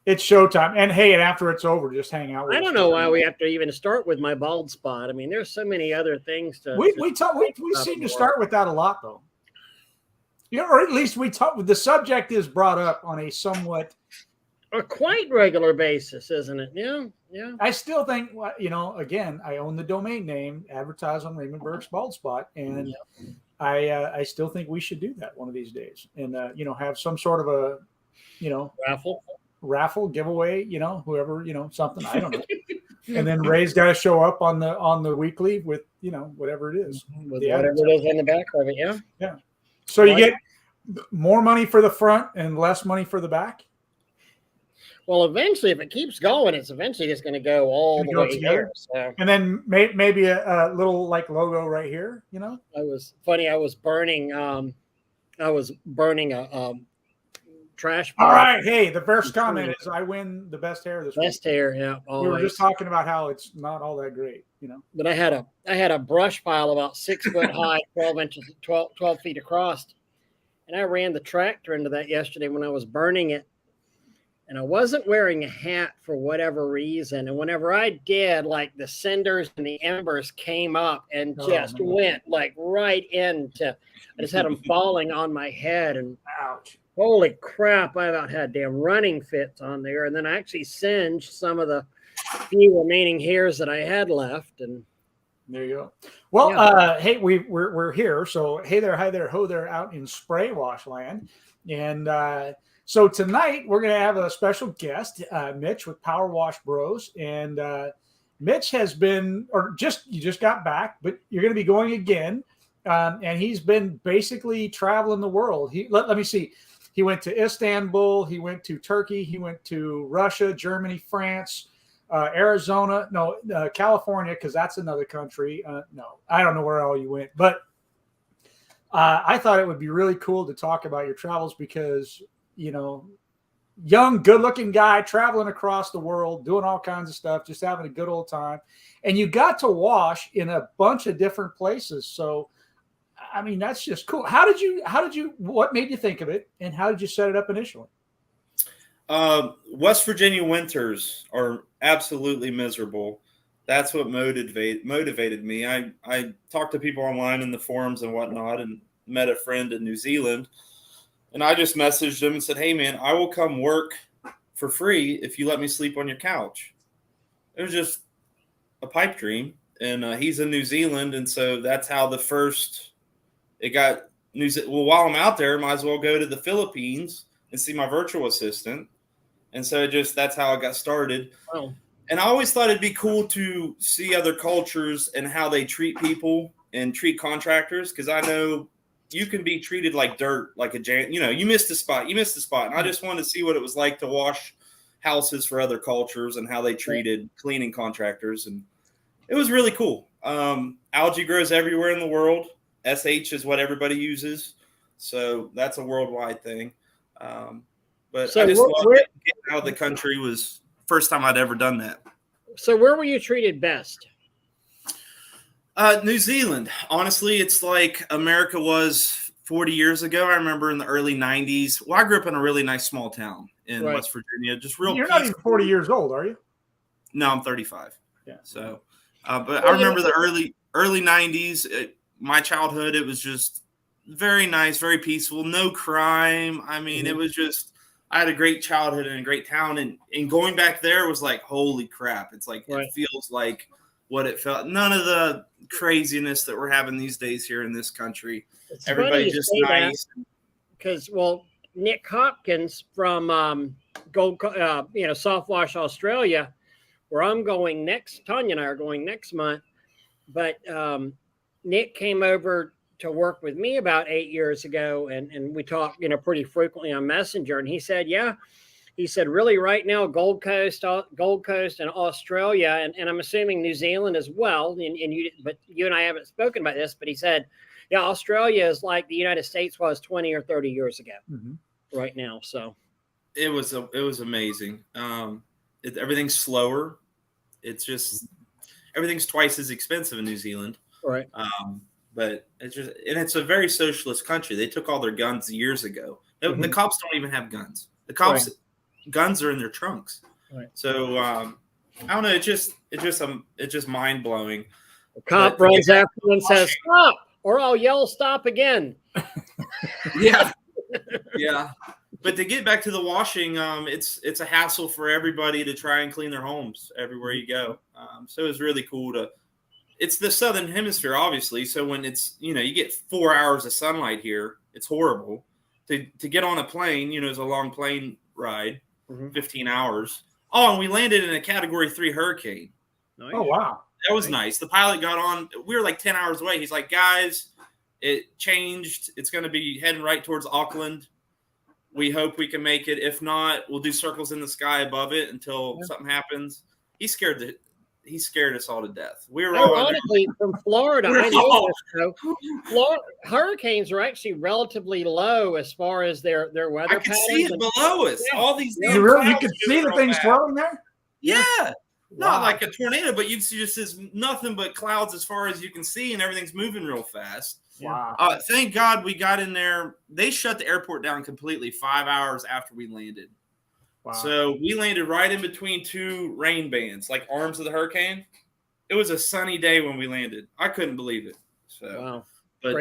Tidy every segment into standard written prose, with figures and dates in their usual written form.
It's showtime. And hey, and after it's over, just hang out with us. I don't know why we have to even start with my bald spot. I mean, there's so many other things to. We seem to start with that a lot, though. Or at least we talk. The subject is brought up on a somewhat, a quite regular basis, isn't it? Yeah. I still think, again, I own the domain name, advertise on Raymond Burke's bald spot, and I still think we should do that one of these days, and have some sort of a, raffle giveaway, whoever, something, I don't know. And then Ray's got to show up on the weekly with, whatever it is. With whatever it is on the back of it, yeah. Yeah. So you get more money for the front and less money for the back? Well, eventually, if it keeps going, it's eventually just going to go all the way here. So. And then maybe a little logo right here, I was burning a trash bag. All right. Hey, the first comment is I win the best hair this week. Best hair, yeah. Always. We were just talking about how it's not all that great, But I had a brush pile about 6 foot high, 12 feet across. And I ran the tractor into that yesterday when I was burning it. And I wasn't wearing a hat for whatever reason. And whenever I did, the cinders and the embers came up and went right into, I just had them falling on my head. And ouch. Holy crap, I about had damn running fits on there. And then I actually singed some of the few remaining hairs that I had left. And there you go. Well, hey, we're here. So hey there, hi there, ho there, out in Spray Wash Land. And so tonight we're going to have a special guest, Mitch with Power Wash Bros. And Mitch has been, you just got back, but you're going to be going again. And he's been basically traveling the world. Let me see. He went to Istanbul. He went to Turkey. He went to Russia, Germany, France, Arizona. No, California, because that's another country. No, I don't know where all you went. But I thought it would be really cool to talk about your travels because, young, good-looking guy traveling across the world, doing all kinds of stuff, just having a good old time. And you got to wash in a bunch of different places. So, I mean, that's just cool. What made you think of it, and how did you set it up initially? West Virginia winters are absolutely miserable. That's what motivated me. I talked to people online in the forums and whatnot and met a friend in New Zealand. And I just messaged him and said, hey, man, I will come work for free if you let me sleep on your couch. It was just a pipe dream. And he's in New Zealand. And so that's how while I'm out there, I might as well go to the Philippines and see my virtual assistant. And so that's how I got started. Oh. And I always thought it'd be cool to see other cultures and how they treat people and treat contractors. Because I know you can be treated like dirt, like you missed a spot. And I just wanted to see what it was like to wash houses for other cultures and how they treated cleaning contractors. And it was really cool. Algae grows everywhere in the world. SH is what everybody uses. So that's a worldwide thing. But I just loved it. Getting out of the country was first time I'd ever done that. So where were you treated best? New Zealand. Honestly, it's like America was 40 years ago. I remember in the early 90s. Well, I grew up in a really nice small town in West Virginia. Just real. You're not even 40 years old, are you? No, I'm 35. Yeah. So, but I remember the early 90s. My childhood, it was just very nice, very peaceful, no crime. I mean, it was just. I had a great childhood in a great town, and going back there was like, holy crap! It's like it feels like what it felt. None of the craziness that we're having these days here in this country. Everybody's just nice. Because Nick Hopkins from Soft Wash Australia, where I'm going next. Tanya and I are going next month, but Nick came over to work with me about 8 years ago, and we talked, pretty frequently on Messenger. And he said, really right now, Gold Coast and Australia, and I'm assuming New Zealand as well. But you and I haven't spoken about this, but he said, yeah, Australia is like the United States was 20 or 30 years ago right now. So it was amazing. Everything's slower. It's just, everything's twice as expensive in New Zealand. Right. But it's a very socialist country. They took all their guns years ago. The cops don't even have guns. The cops guns are in their trunks. Right. So I don't know. It's just mind blowing. The cop runs after you and says, "Stop!" or I'll yell, "Stop!" again. Yeah, yeah. But to get back to the washing, it's a hassle for everybody to try and clean their homes everywhere you go. So it's really cool to. It's the southern hemisphere, obviously. So when it's you get 4 hours of sunlight here, it's horrible. To get on a plane, it's a long plane ride, 15 hours. Oh, and we landed in a Category 3 hurricane. Nice. Oh wow, that was nice. The pilot got on. We were like 10 hours away. He's like, guys, it changed. It's going to be heading right towards Auckland. We hope we can make it. If not, we'll do circles in the sky above it until something happens. He scared us all to death. We were all ironically from Florida. I know this, Florida hurricanes are actually relatively low as far as their weather. I can see it below us. Yeah. All these you can see the things swirling there. Yeah. Not like a tornado, but you see just nothing but clouds as far as you can see, and everything's moving real fast. Wow. Thank God we got in there. They shut the airport down completely 5 hours after we landed. Wow. So we landed right in between two rain bands, like arms of the hurricane. It was a sunny day when we landed. I couldn't believe it. So, wow. But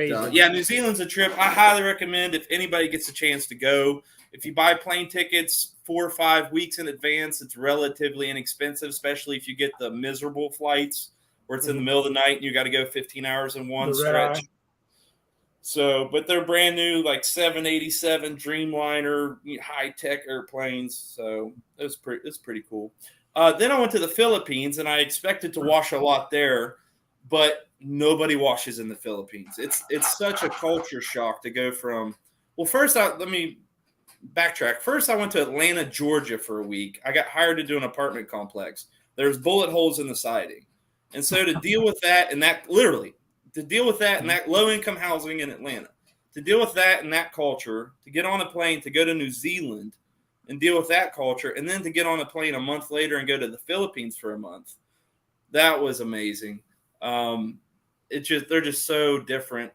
New Zealand's a trip I highly recommend if anybody gets a chance to go. If you buy plane tickets 4 or 5 weeks in advance, it's relatively inexpensive, especially if you get the miserable flights where it's in the middle of the night and you got to go 15 hours in one stretch. So, but they're brand new, like 787 Dreamliner, high-tech airplanes. So it's pretty cool. Then I went to the Philippines, and I expected to wash a lot there, but nobody washes in the Philippines. It's such a culture shock to go from. Well, first, let me backtrack. First, I went to Atlanta, Georgia for a week. I got hired to do an apartment complex. There's bullet holes in the siding, and so to deal with that, and that literally. To deal with that and that low-income housing in Atlanta, to deal with that and that culture, to get on a plane to go to New Zealand and deal with that culture, and then to get on a plane a month later and go to the Philippines for a month, that was amazing. They're just so different.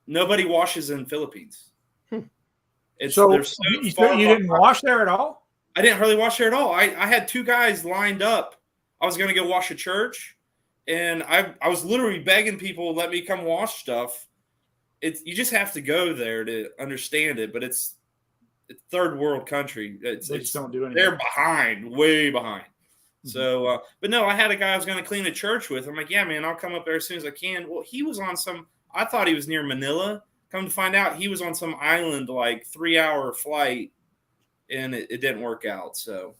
Nobody washes in Philippines. So you didn't wash there at all? I didn't hardly wash there at all. I had 2 guys lined up. I was going to go wash a church. And I was literally begging people to let me come wash stuff. You just have to go there to understand it. But it's third world country. They just don't do anything. They're behind, way behind. Mm-hmm. So, but no, I had a guy I was going to clean a church with. I'm like, yeah, man, I'll come up there as soon as I can. Well, he was on I thought he was near Manila. Come to find out, he was on some island, like 3-hour flight, and it didn't work out. So,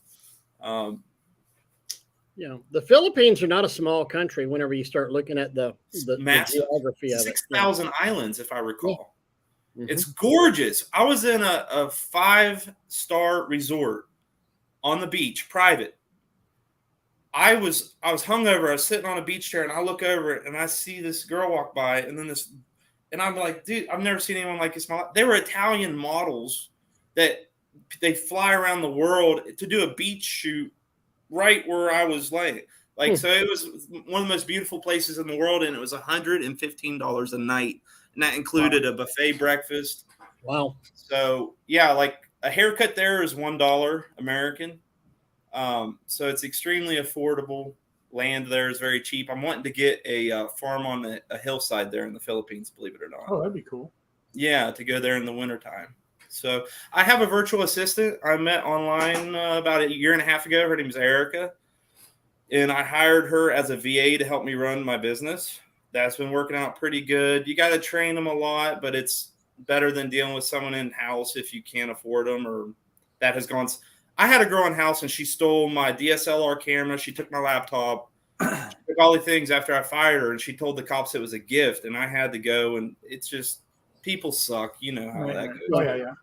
the Philippines are not a small country whenever you start looking at the geography of it. 6,000 islands, if I recall. Mm-hmm. It's gorgeous. I was in a 5-star resort on the beach, private. I was hungover. I was sitting on a beach chair, and I look over it, and I see this girl walk by, and I'm like, dude, I've never seen anyone like this. They were Italian models that they fly around the world to do a beach shoot right where I was laying. So it was one of the most beautiful places in the world, and it was $115 a night, and that included a buffet breakfast. Wow. So yeah, like a haircut there is $1 American. So it's extremely affordable. Land there is very cheap. I'm wanting to get a farm on a hillside there in the Philippines, believe it or not. Oh, that'd be cool. Yeah, to go there in the wintertime. So I have a virtual assistant I met online about 1.5 years ago. Her name is Erica. And I hired her as a VA to help me run my business. That's been working out pretty good. You got to train them a lot, but it's better than dealing with someone in-house if you can't afford them, or that has gone. I had a girl in-house, and she stole my DSLR camera. She took my laptop. She took all the things after I fired her, and she told the cops it was a gift, and I had to go, and it's just people suck. You know how that goes. Oh, yeah.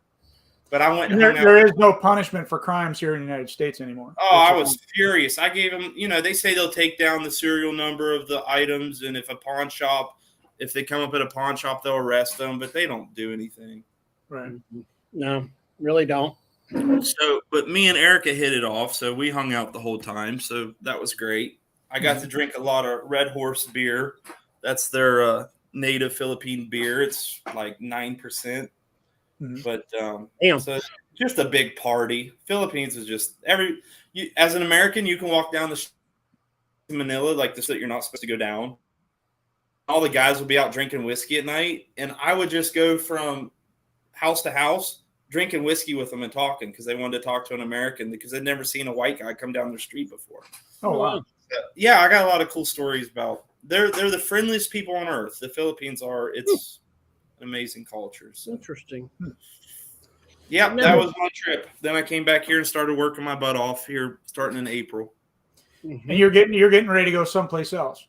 But I went. There is no punishment for crimes here in the United States anymore. Oh, I was furious. I gave them, they say they'll take down the serial number of the items, and if they come up at a pawn shop, they'll arrest them, but they don't do anything. Right. No, really don't. So, but me and Erica hit it off, so we hung out the whole time, so that was great. I got to drink a lot of Red Horse beer. That's their native Philippine beer. It's like 9%. Mm-hmm. But so just a big party. Philippines is just as an American, you can walk down the street to Manila like this that you're not supposed to go down. All the guys will be out drinking whiskey at night, and I would just go from house to house drinking whiskey with them and talking because they wanted to talk to an American because they'd never seen a white guy come down the street before. Oh, wow. Yeah, I got a lot of cool stories about. They're the friendliest people on earth. The Philippines are. It's an amazing culture. So. Interesting. Yeah, that was my trip. Then I came back here and started working my butt off here starting in April. And you're getting ready to go someplace else.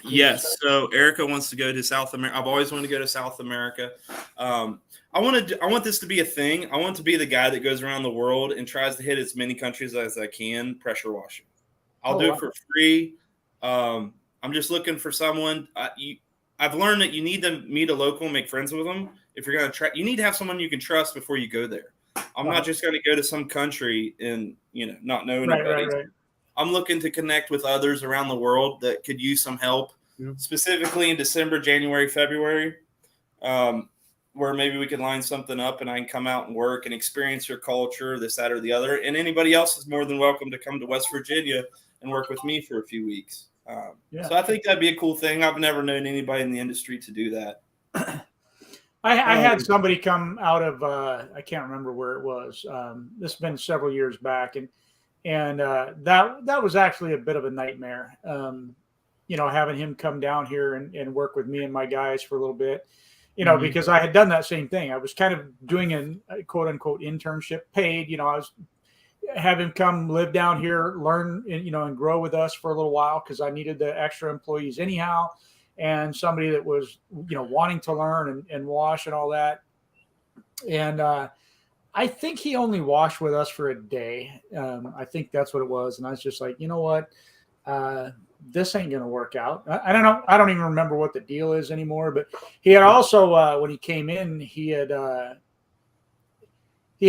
Yes. So Erica wants to go to South America. I've always wanted to go to South America. I want this to be a thing. I want to be the guy that goes around the world and tries to hit as many countries as I can pressure washing. I'll do it for free. I'm just looking for someone. I've learned that you need to meet a local and make friends with them. If you're going to try, you need to have someone you can trust before you go there. I'm not just going to go to some country and, not know anybody. Right. I'm looking to connect with others around the world that could use some help, specifically in December, January, February, where maybe we can line something up and I can come out and work and experience your culture, this, that, or the other. And anybody else is more than welcome to come to West Virginia and work with me for a few weeks. So I think that'd be a cool thing. I've never known anybody in the industry to do that. I had somebody come out of I can't remember where it was. This has been several years back, and that was actually a bit of a nightmare. Having him come down here and work with me and my guys for a little bit, because I had done that same thing. I was kind of doing a quote unquote internship paid. I was have him come live down here, learn, and grow with us for a little while because I needed the extra employees anyhow. And somebody that was, wanting to learn and wash and all that. And I think he only washed with us for a day. I think that's what it was. And I was just like, you know what? This ain't going to work out. I don't know. I don't even remember what the deal is anymore. But he had also, when he came in, he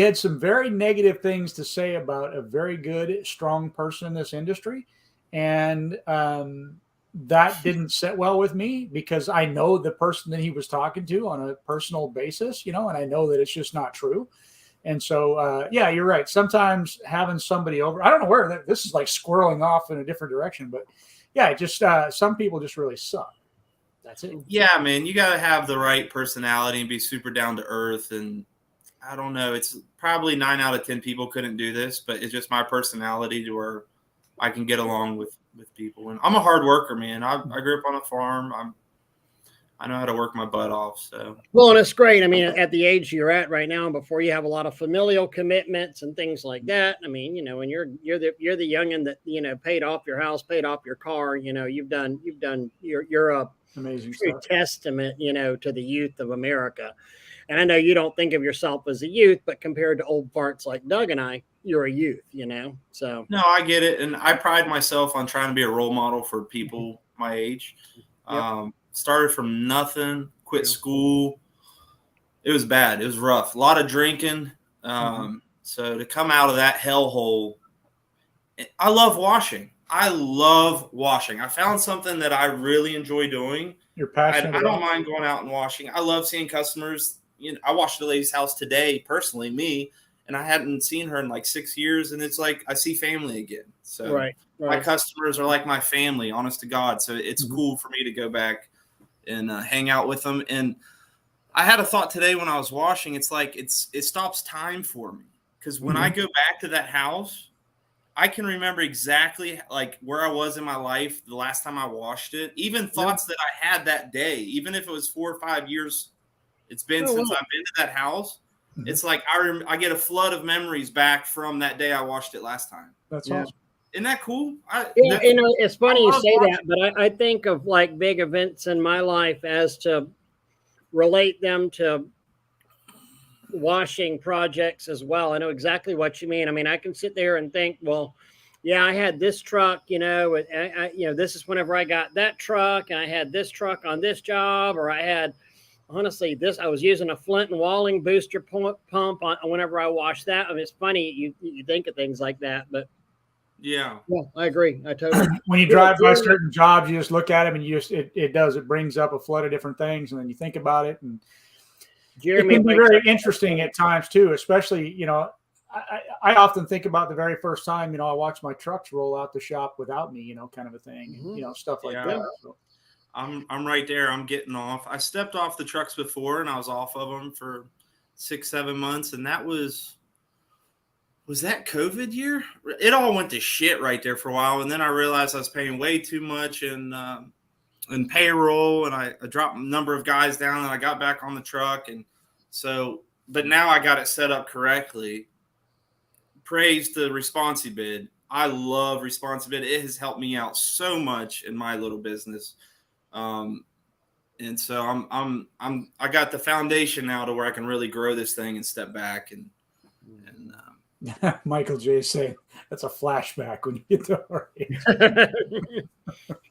had some very negative things to say about a very good, strong person in this industry. And that didn't sit well with me because I know the person that he was talking to on a personal basis, and I know that it's just not true. And so, you're right. Sometimes having somebody over, I don't know where this is like squirreling off in a different direction, but just some people just really suck. That's it. Yeah, man, you got to have the right personality and be super down to earth. And I don't know, it's probably 9 out of 10 people couldn't do this, but it's just my personality to where I can get along with people. And I'm a hard worker, man. I grew up on a farm. I know how to work my butt off. So well, and it's great. I mean, at the age you're at right now, before you have a lot of familial commitments and things like that. I mean, and you're the youngin that paid off your house, paid off your car. You're a amazing true testament, to the youth of America. And I know you don't think of yourself as a youth, but compared to old farts like Doug and I, you're a youth, so. No, I get it. And I pride myself on trying to be a role model for people my age. Yep. Started from nothing, quit school. It was bad. It was rough. A lot of drinking. So to come out of that hellhole, I love washing. I found something that I really enjoy doing. You're passionate. I don't mind going out and washing. I love seeing customers. I washed the lady's house today, personally, me, and I hadn't seen her in like 6 years. And it's like I see family again. So right. My customers are like my family, honest to God. So it's cool for me to go back and hang out with them. And I had a thought today when I was washing. It's like it stops time for me because when I go back to that house, I can remember exactly like where I was in my life the last time I washed it. Even thoughts that I had that day, even if it was 4 or 5 years it's been since I've been to that house. It's like I get a flood of memories back from that day I washed it last time. That's awesome. Isn't that cool? It's funny you say that, but I think of like big events in my life as to relate them to washing projects as well. I know exactly what you mean. I mean, I can sit there and think, well, yeah, I had this truck, this is whenever I got that truck and I had this truck on this job, or I had, honestly, I was using a Flint and Walling booster pump on whenever I washed that. I mean, it's funny. You think of things like that, but yeah, I agree. I totally. When you drive by certain jobs, you just look at them and it brings up a flood of different things. And then you think about it. And Jeremy can be breaks very up. interesting at times too, especially, I often think about the very first time, I watch my trucks roll out the shop without me, kind of a thing, and, stuff like Yeah. that. So. I'm right there. I'm getting off. I stepped off the trucks before, and I was off of them for 6-7 months, and that was that COVID year? It all went to shit right there for a while, and then I realized I was paying way too much in payroll, and I dropped a number of guys down, and I got back on the truck, and so. But now I got it set up correctly. Praise the ResponsiBid. I love ResponsiBid. It has helped me out so much in my little business. And so I got the foundation now to where I can really grow this thing and step back and Michael J saying that's a flashback when you get to our age.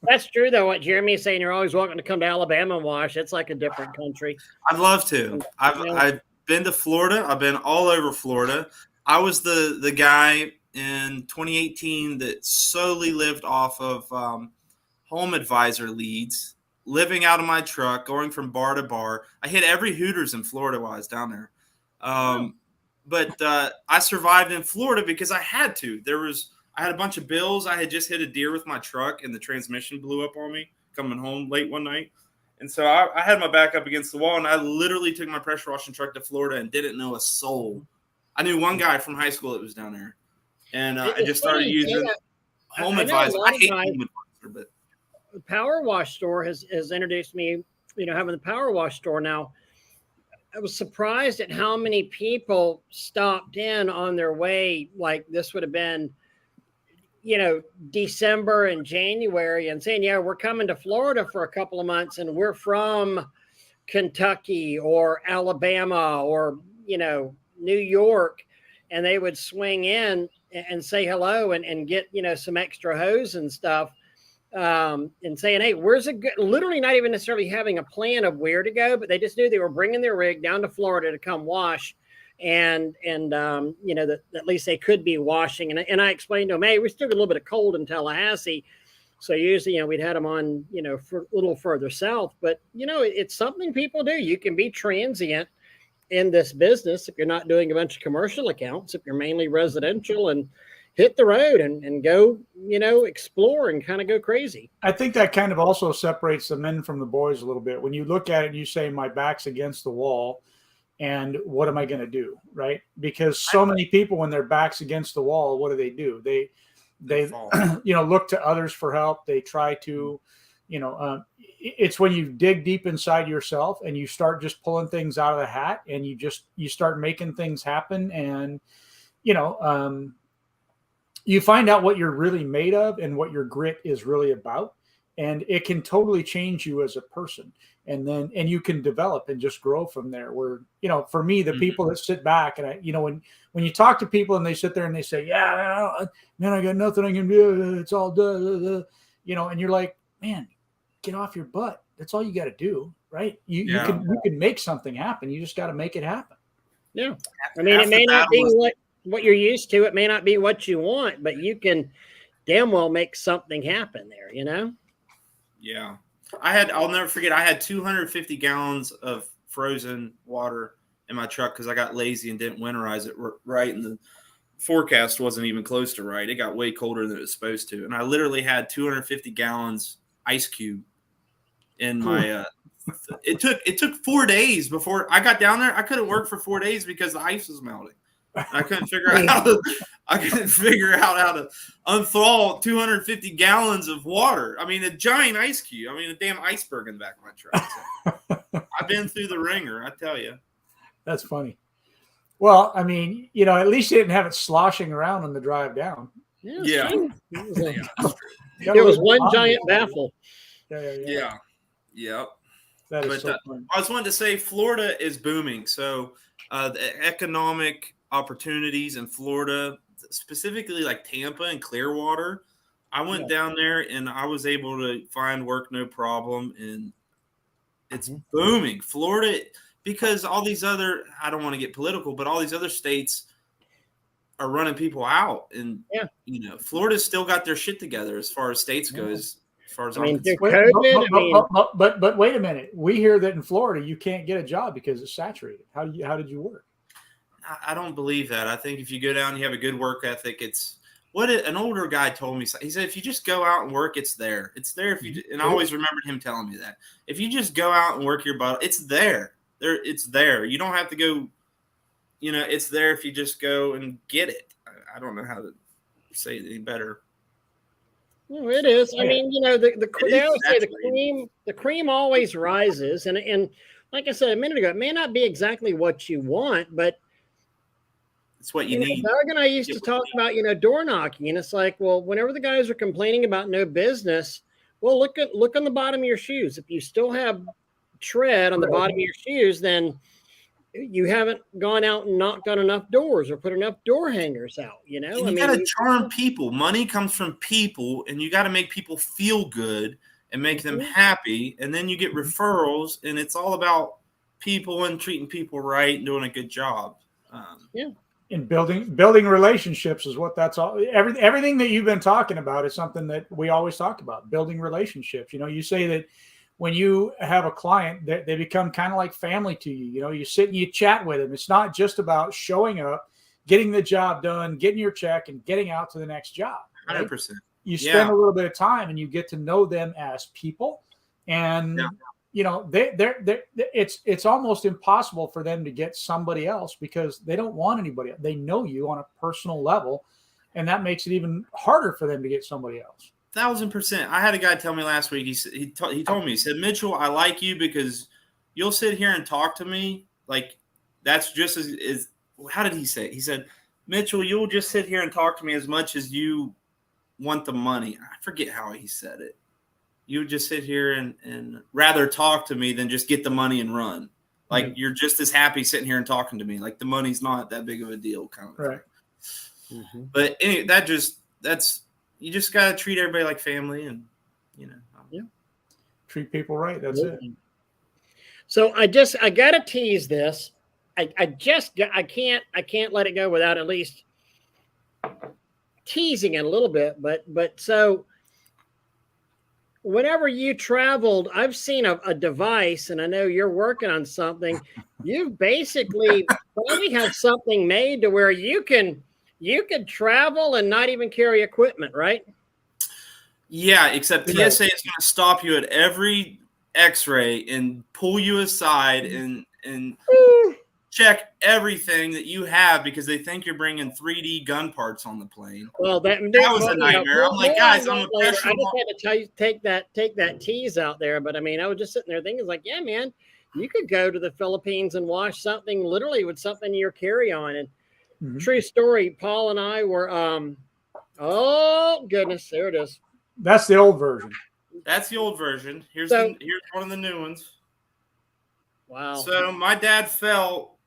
That's true though. What Jeremy's saying, you're always welcome to come to Alabama and wash. It's like a different country. I'd love to. I've been to Florida. I've been all over Florida. I was the guy in 2018 that solely lived off of home advisor leads, living out of my truck, going from bar to bar. I hit every Hooters in Florida while I was down there. But I survived in Florida because I had to. I had a bunch of bills. I had just hit a deer with my truck, and the transmission blew up on me coming home late one night. And so I had my back up against the wall, and I literally took my pressure washing truck to Florida and didn't know a soul. I knew one guy from high school that was down there, and I just started using home advisor. I hate home advisor, but the power wash store has introduced me, having the power wash store now. I was surprised at how many people stopped in on their way. Like this would have been, December and January, and saying, yeah, we're coming to Florida for a couple of months, and we're from Kentucky or Alabama or, New York. And they would swing in and say hello and get, some extra hose and stuff. And saying, hey, where's it? Literally not even necessarily having a plan of where to go, but they just knew they were bringing their rig down to Florida to come wash. And that at least they could be washing. And I explained to them, hey, we still got a little bit of cold in Tallahassee. So usually, we'd had them on, for a little further south. But, it's something people do. You can be transient in this business if you're not doing a bunch of commercial accounts, if you're mainly residential, and hit the road and go, explore and kind of go crazy. I think that kind of also separates the men from the boys a little bit. When you look at it, you say, my back's against the wall, and what am I going to do? Right. Because so many people, when their back's against the wall, what do? They look to others for help. They try to, it's when you dig deep inside yourself and you start just pulling things out of the hat, and you start making things happen. And, you find out what you're really made of and what your grit is really about. And it can totally change you as a person. And you can develop and just grow from there. Where, for me, the people that sit back and when you talk to people and they sit there and they say, yeah, man, I got nothing I can do. It's all done. And you're like, man, get off your butt. That's all you got to do. Right. You can make something happen. You just got to make it happen. Yeah. I mean, it may not be what you're used to. It may not be what you want, but you can damn well make something happen there, Yeah. I'll never forget, I had 250 gallons of frozen water in my truck because I got lazy and didn't winterize it right. And the forecast wasn't even close to right. It got way colder than it was supposed to. And I literally had 250 gallons ice cube in my, it took 4 days before I got down there. I couldn't work for 4 days because the ice was melting. I couldn't figure out how to unthaw 250 gallons of water. I mean, a giant ice cube. I mean, a damn iceberg in the back of my truck. So I've been through the ringer, I tell you. That's funny. Well, I mean, at least you didn't have it sloshing around on the drive down. Yeah. There was one giant baffle. Yeah. That is so funny. I just wanted to say Florida is booming. So the economic opportunities in Florida, specifically like Tampa and Clearwater, I went down there and I was able to find work no problem, and it's booming. Florida, because all these other, I don't want to get political, but all these other states are running people out, and Florida's still got their shit together as far as states goes. as far as I mean, through concerned. COVID, but wait a minute. We hear that in Florida you can't get a job because it's saturated. How did you work? I don't believe that. I think if you go down, you have a good work ethic. It's what an older guy told me. He said, if you just go out and work, it's there. It's there if you. And I always remembered him telling me that. If you just go out and work your butt, it's there. It's there. You don't have to go. It's there if you just go and get it. I don't know how to say it any better. Well, it is. I mean, they always say the cream always rises, and like I said a minute ago, it may not be exactly what you want, but it's what you need. Doug and I used to talk about, door knocking, and it's like, well, whenever the guys are complaining about no business, well, look on the bottom of your shoes. If you still have tread on the bottom of your shoes, then you haven't gone out and knocked on enough doors or put enough door hangers out. And you got to charm people. Money comes from people, and you got to make people feel good and make them happy, and then you get referrals, and it's all about people and treating people right and doing a good job. And building relationships is what that's all. Everything that you've been talking about is something that we always talk about. Building relationships. You say that when you have a client, they become kind of like family to you. You sit and you chat with them. It's not just about showing up, getting the job done, getting your check, and getting out to the next job. Right? 100%. You spend a little bit of time and you get to know them as people, and it's almost impossible for them to get somebody else because they don't want anybody else. They know you on a personal level, and that makes it even harder for them to get somebody else. 1,000%. I had a guy tell me last week. He told me, he said, Mitchell, I like you because you'll sit here and talk to me like that's just as how did he say it? He said, Mitchell, you'll just sit here and talk to me as much as you want the money. I forget how he said it. You would just sit here and rather talk to me than just get the money and run. Like you're just as happy sitting here and talking to me. Like the money's not that big of a deal, kind of. Right. Mm-hmm. But anyway, that's you just got to treat everybody like family, and treat people right. That's it. So I got to tease this. I can't let it go without at least teasing it a little bit. But so whenever you traveled, I've seen a device, and I know you're working on something. You basically probably have something made to where you could travel and not even carry equipment, right? Yeah, except TSA is going to stop you at every X-ray and pull you aside and check everything that you have because they think you're bringing 3D gun parts on the plane. Well, that was a nightmare. I'm like, guys, I'm a professional. I just had to take that tease out there. But I mean, I was just sitting there thinking, like, yeah, man, you could go to the Philippines and wash something literally with something in your carry-on. And true story, Paul and I were, oh goodness, there it is. That's the old version. That's the old version. Here's one of the new ones. Wow. So my dad fell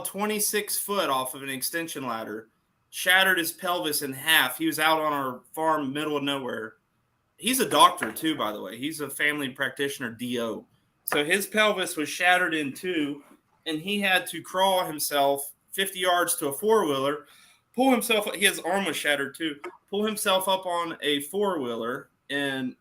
26 foot off of an extension ladder, shattered his pelvis in half. He was out on our farm, middle of nowhere. He's a doctor too, by the way. He's a family practitioner, DO. So his pelvis was shattered in two, and he had to crawl himself 50 yards to a four-wheeler, pull himself – his arm was shattered too – pull himself up on a four-wheeler, and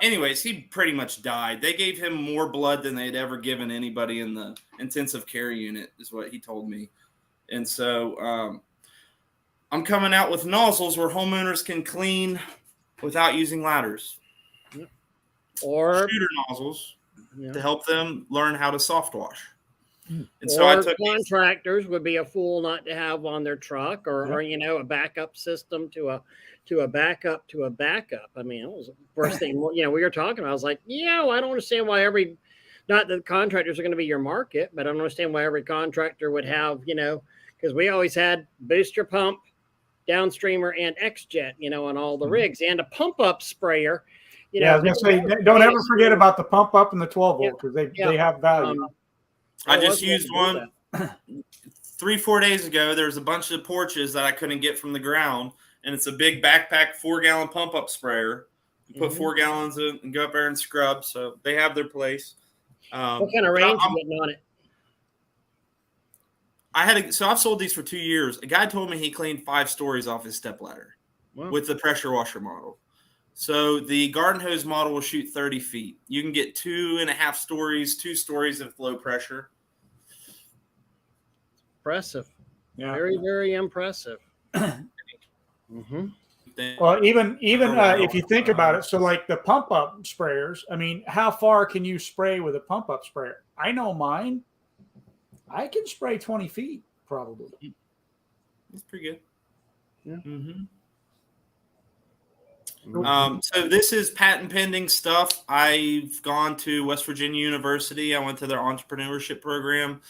anyways, he pretty much died. They gave him more blood than they had ever given anybody in the intensive care unit, is what he told me. And so I'm coming out with nozzles where homeowners can clean without using ladders. Or shooter nozzles to help them learn how to soft wash. And so I took contractors would be a fool not to have on their truck or a backup system to a backup to a backup. I mean, it was the first thing, we were talking about. I was like, I don't understand why not that contractors are going to be your market, but I don't understand why every contractor would have, because we always had booster pump, downstreamer, and X-Jet, on all the rigs, and a pump up sprayer. I was going to say, don't ever forget about the pump up and the 12 volt because they have value. I just used one 3-4 days ago. There's a bunch of porches that I couldn't get from the ground, and it's a big backpack 4-gallon pump up sprayer. You put 4 gallons in and go up there and scrub. So they have their place. What kind of range are you getting on it? So I've sold these for 2 years. A guy told me he cleaned 5 stories off his stepladder. with the pressure washer model. So the garden hose model will shoot 30 feet. You can get 2.5 stories, 2 stories of low pressure. Impressive. Yeah. Very, very impressive. Mm-hmm. Well, even if you think about it, so like the pump up sprayers, I mean, how far can you spray with a pump up sprayer? I know mine. I can spray 20 feet probably. That's pretty good. Yeah. Mm-hmm. So this is patent pending stuff. I've gone to West Virginia University. I went to their entrepreneurship program.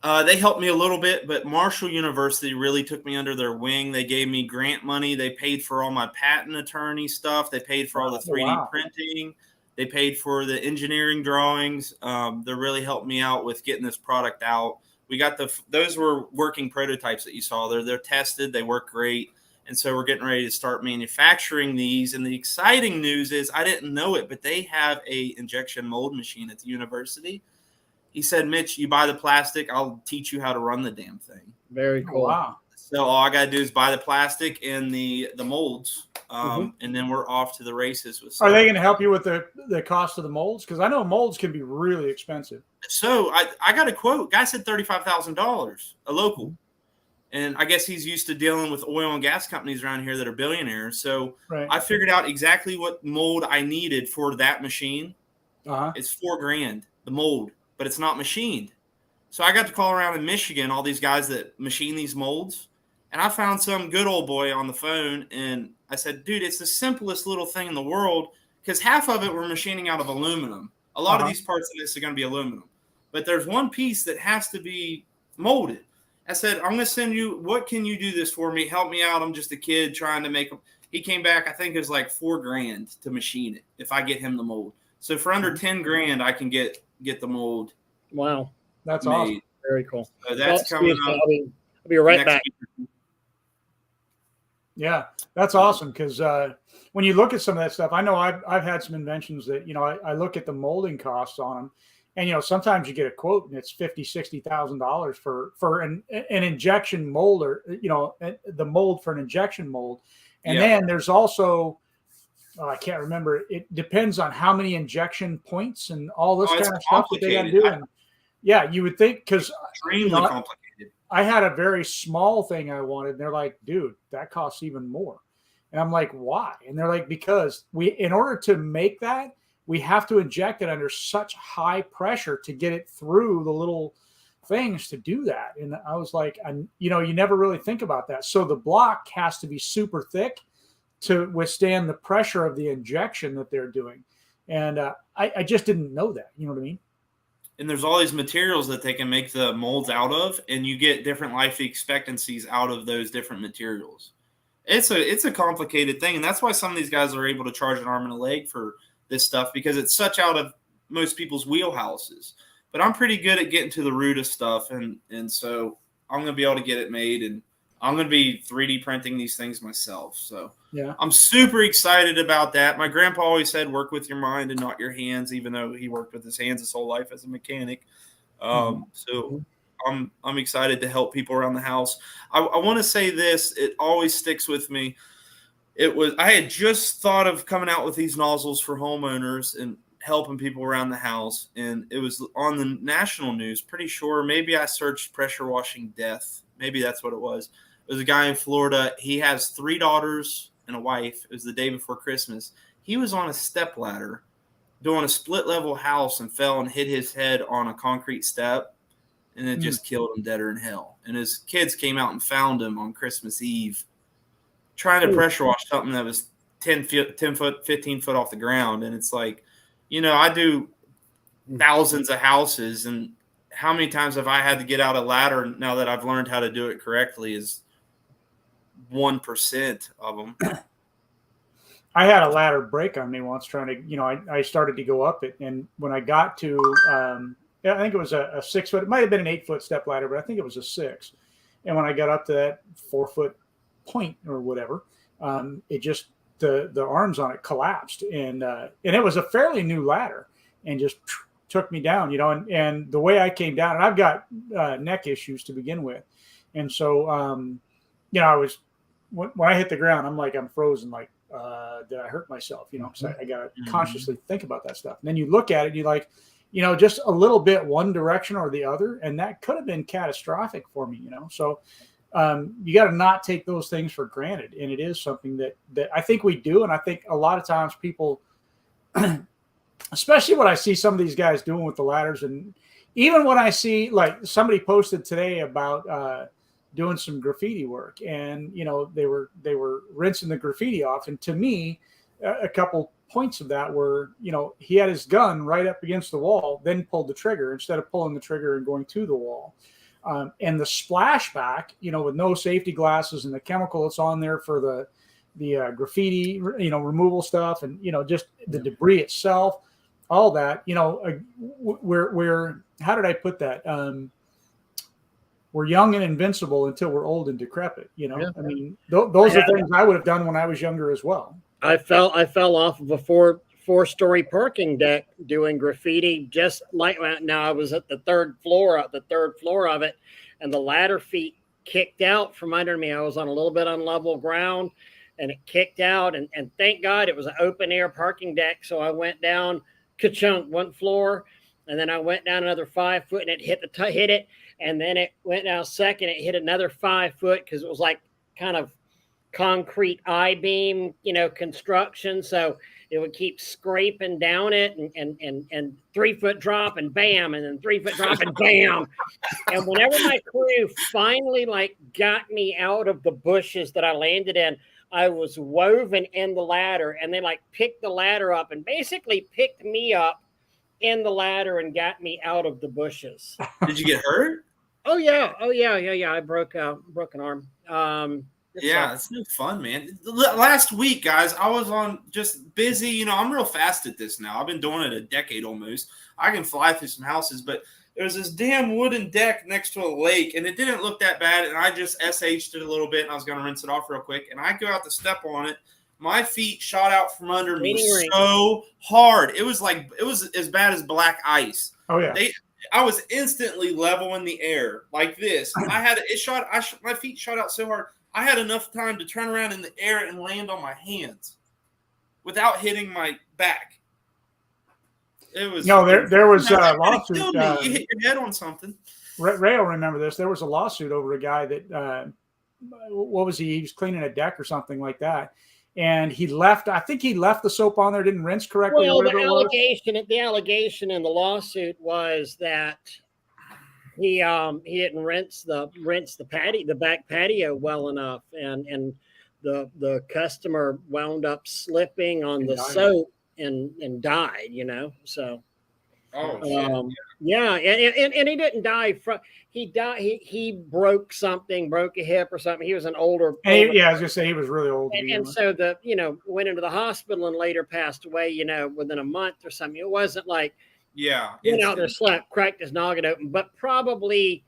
They helped me a little bit, but Marshall University really took me under their wing. They gave me grant money. They paid for all my patent attorney stuff. They paid for all the 3D printing. They paid for the engineering drawings. They really helped me out with getting this product out. We got those were working prototypes that you saw. They're tested. They work great. And so we're getting ready to start manufacturing these. And the exciting news is, I didn't know it, but they have a injection mold machine at the university. He said, Mitch, you buy the plastic, I'll teach you how to run the damn thing. Very cool. Wow. So all I got to do is buy the plastic and the molds, and then we're off to the races. Are they going to help you with the cost of the molds? Because I know molds can be really expensive. So I got a quote. Guy said $35,000, a local. And I guess he's used to dealing with oil and gas companies around here that are billionaires. So I figured out exactly what mold I needed for that machine. It's $4,000, the mold, but it's not machined. So I got to call around in Michigan, all these guys that machine these molds. And I found some good old boy on the phone. And I said, dude, it's the simplest little thing in the world, because half of it we're machining out of aluminum. A lot of these parts of this are going to be aluminum. But there's one piece that has to be molded. I said, I'm going to send you, what can you do this for me? Help me out. I'm just a kid trying to make them. He came back, I think it was like $4,000 to machine it if I get him the mold. So for under $10,000, I can get the mold. Wow. That's made. Awesome. Very cool. So that's coming up. I'll be right back. Week. Yeah, that's awesome, because when you look at some of that stuff, I know I've had some inventions that, I look at the molding costs on them. And, sometimes you get a quote and it's $50,000, $60,000 for an injection mold, or, the mold for an injection mold. And then there's also, I can't remember. It depends on how many injection points and all this kind of stuff that they got to do. And you would think, because extremely complicated. I had a very small thing I wanted, and they're like, dude, that costs even more. And I'm like, why? And they're like, because in order to make that, we have to inject it under such high pressure to get it through the little things to do that. And I was like, you never really think about that. So the block has to be super thick to withstand the pressure of the injection that they're doing. And I just didn't know that. You know what I mean? And there's all these materials that they can make the molds out of, and you get different life expectancies out of those different materials. It's a complicated thing. And that's why some of these guys are able to charge an arm and a leg for this stuff, because it's such out of most people's wheelhouses. But I'm pretty good at getting to the root of stuff, and so I'm going to be able to get it made, and I'm going to be 3D printing these things myself. So I'm super excited about that. My grandpa always said, work with your mind and not your hands, even though he worked with his hands his whole life as a mechanic. So I'm excited to help people around the house. I want to say this. It always sticks with me. I had just thought of coming out with these nozzles for homeowners and helping people around the house. And it was on the national news, pretty sure. Maybe I searched pressure washing death. Maybe that's what it was. It was a guy in Florida. He has 3 daughters and a wife. It was the day before Christmas. He was on a stepladder doing a split level house and fell and hit his head on a concrete step. And it just killed him deader in hell. And his kids came out and found him on Christmas Eve, trying to pressure wash something that was 10 foot, 15 foot off the ground. And it's like, I do thousands of houses, and how many times have I had to get out a ladder now that I've learned how to do it correctly is 1% of them. I had a ladder break on me once trying to, I started to go up it. And when I got to, I think it was a 6 foot, it might've been an 8 foot step ladder, but I think it was a 6. And when I got up to that 4 foot point or whatever, it just, the arms on it collapsed, and it was a fairly new ladder, and just took me down, and the way I came down, and I've got neck issues to begin with, and so I was when I hit the ground, I'm frozen. Like, did I hurt myself? So I got to consciously think about that stuff. And then you look at it, and you're like, just a little bit one direction or the other, and that could have been catastrophic for me. So you got to not take those things for granted, and it is something that I think we do, and I think a lot of times people, especially what I see some of these guys doing with the ladders, and even when I see, like, somebody posted today about doing some graffiti work, and they were rinsing the graffiti off, and to me, a couple points of that were, he had his gun right up against the wall, then pulled the trigger instead of pulling the trigger and going to the wall. And the splashback, with no safety glasses and the chemical that's on there for the graffiti, removal stuff, and just the debris itself, all that, we're how did I put that? We're young and invincible until we're old and decrepit. Yeah. I mean, those are things I would have done when I was younger as well. I fell off of a four-story parking deck doing graffiti, just like now. I was at the third floor of it, and the ladder feet kicked out from under me. I was on a little bit unlevel ground, and it kicked out, and thank God it was an open air parking deck. So I went down ka-chunk one floor, and then I went down another 5 foot, and it hit it, and then it went down second. It hit another 5 foot because it was like kind of concrete I-beam, construction. So it would keep scraping down it, and 3 foot drop and bam, and then 3 foot drop and bam. And whenever my crew finally got me out of the bushes that I landed in, I was woven in the ladder, and they picked the ladder up and basically picked me up in the ladder and got me out of the bushes. Did you get hurt? Oh yeah. I broke an arm. It's no fun, man. Last week, guys, I was on just busy. I'm real fast at this now. I've been doing it a decade almost. I can fly through some houses, but there was this damn wooden deck next to a lake, and it didn't look that bad, and I just SH'd it a little bit, and I was going to rinse it off real quick, and I go out to step on it. My feet shot out from under me so hard. It was as bad as black ice. Oh, yeah. I was instantly level in the air like this. My feet shot out so hard. I had enough time to turn around in the air and land on my hands without hitting my back. It was there was a lawsuit. You hit your head on something. Ray will remember this. There was a lawsuit over a guy that what was he? He was cleaning a deck or something like that, and he left. I think he left the soap on there, didn't rinse correctly. Well, the allegation in the lawsuit was that he didn't rinse the back patio well enough, and the customer wound up slipping on the soap and died. So. Oh, yeah, and he didn't die from. He died. He broke a hip or something. He was an older. I was gonna say he was really old. And so went into the hospital and later passed away. Within a month or something. It wasn't like. Yeah, went out there, slapped, cracked his noggin open, but probably,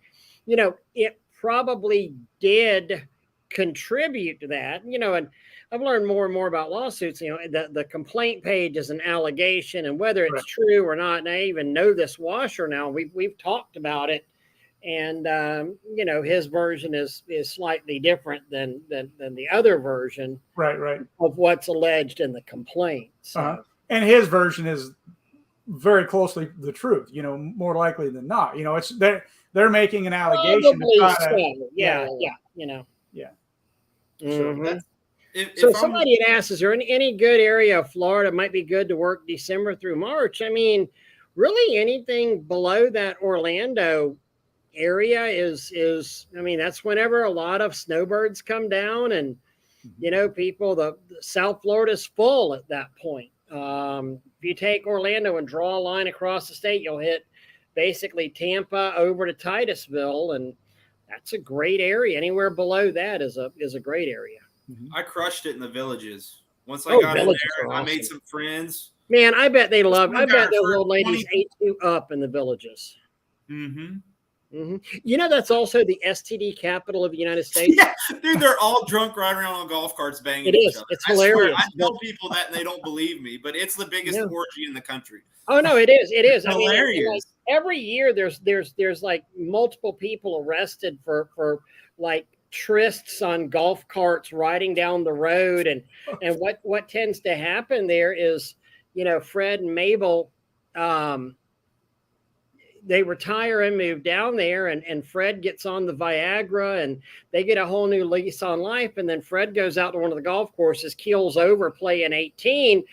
it probably did contribute to that, and I've learned more and more about lawsuits. The complaint page is an allegation, and whether it's true or not. And I even know this washer now. We've talked about it, and his version is slightly different than the other version, right, of what's alleged in the complaint. So. And his version is very closely the truth, more likely than not. It's they're making an allegation. Yeah. Mm-hmm. So somebody had asked, is there any good area of Florida might be good to work December through March? I mean, really anything below that Orlando area is that's whenever a lot of snowbirds come down, and people, the South Florida's full at that point. If you take Orlando and draw a line across the state, you'll hit basically Tampa over to Titusville, and that's a great area. Anywhere below that is a great area. I crushed it in the villages. Once I got in there, awesome. I made some friends. Man, I bet they love. I bet those old ladies ate you up in the villages. Mm-hmm. Mm-hmm. That's also the STD capital of the United States. Yeah, dude, they're all drunk riding around on golf carts banging each other. It's hilarious. I tell people that and they don't believe me, but it's the biggest orgy in the country. Oh no, it is. It is. It's hilarious. Every year there's like multiple people arrested for like trysts on golf carts riding down the road. And what tends to happen there is, Fred and Mabel, they retire and move down there, and Fred gets on the Viagra, and they get a whole new lease on life. And then Fred goes out to one of the golf courses, keels over playing 18.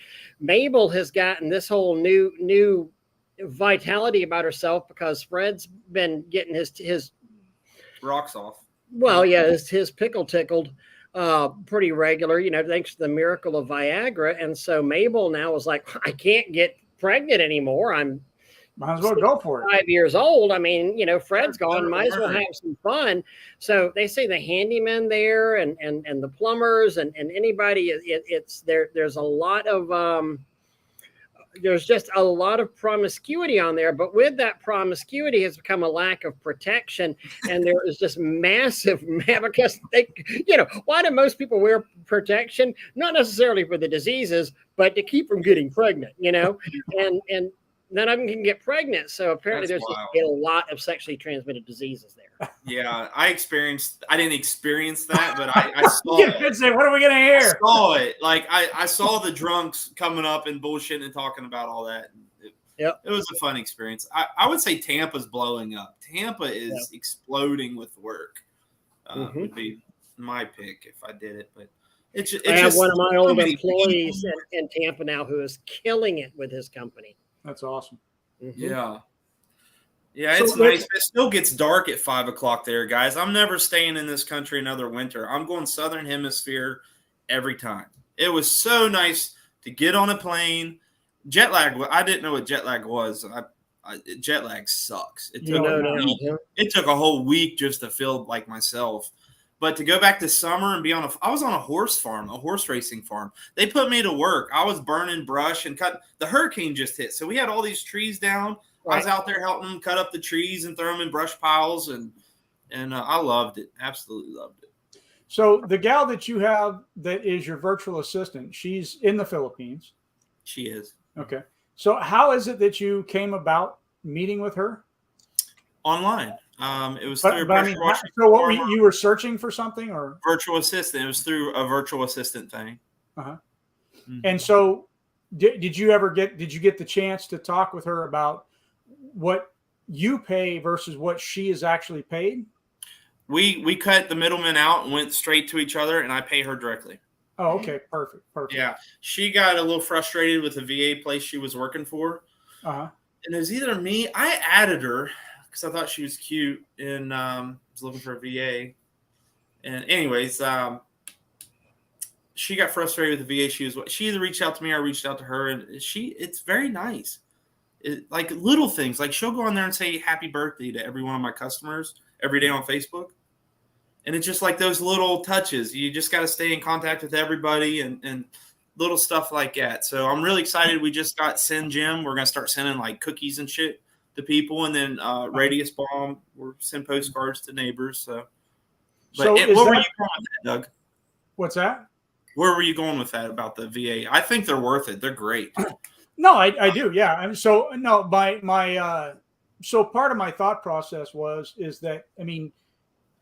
Mabel has gotten this whole new vitality about herself because Fred's been getting his rocks off. Well, yeah, his pickle tickled pretty regular, thanks to the miracle of Viagra. And so Mabel now is like, I can't get pregnant anymore. Might as well go for it. 5 years old. I mean, Fred's gone. Might as well have some fun. So they say the handyman there and the plumbers and anybody. It's there. There's a lot of there's just a lot of promiscuity on there. But with that promiscuity has become a lack of protection, and there is just massive because they, why do most people wear protection? Not necessarily for the diseases, but to keep from getting pregnant. And none of them can get pregnant. So apparently there's just a lot of sexually transmitted diseases there. Yeah, I didn't experience that, but I saw it. Say, what are we going to hear? I saw it. Like, I saw the drunks coming up and bullshitting and talking about all that. It was a fun experience. I would say Tampa's blowing up. Tampa is exploding with work. Would be my pick if I did it. But I have one of my old employees in Tampa now who is killing it with his company. That's awesome. Yeah. Yeah, it's nice. It still gets dark at 5 o'clock there, guys. I'm never staying in this country another winter. I'm going Southern Hemisphere every time. It was so nice to get on a plane. Jet lag, I didn't know what jet lag was. Jet lag sucks. It took a whole week just to feel like myself. But to go back to summer and be I was on a horse farm, a horse racing farm. They put me to work. I was burning brush and the hurricane just hit. So we had all these trees down. Right. I was out there helping them cut up the trees and throw them in brush piles. And I loved it. Absolutely loved it. So the gal that you have that is your virtual assistant, she's in the Philippines. She is. Okay. So how is it that you came about meeting with her? Online. It was through you were searching for something or virtual assistant. It was through a virtual assistant thing. Mm-hmm. And so did you get the chance to talk with her about what you pay versus what she is actually paid? We cut the middleman out and went straight to each other, and I pay her directly. Oh, okay. Perfect. Yeah. She got a little frustrated with the VA place she was working for. And it was either me, I added her because I thought she was cute and was looking for a VA. And anyways, she got frustrated with the VA. She either reached out to me or I reached out to her, and it's very nice. Like little things, like she'll go on there and say happy birthday to every one of my customers every day on Facebook. And it's just like those little touches. You just got to stay in contact with everybody and little stuff like that. So I'm really excited. We just got Send Jim. We're going to start sending like cookies and shit to people. And then Radius Bomb, we're send postcards to neighbors. So where were you going with that, Doug? What's that? Where were you going with that about the VA? I think they're worth it. They're great. No, I do. Yeah. And so so part of my thought process is that, I mean,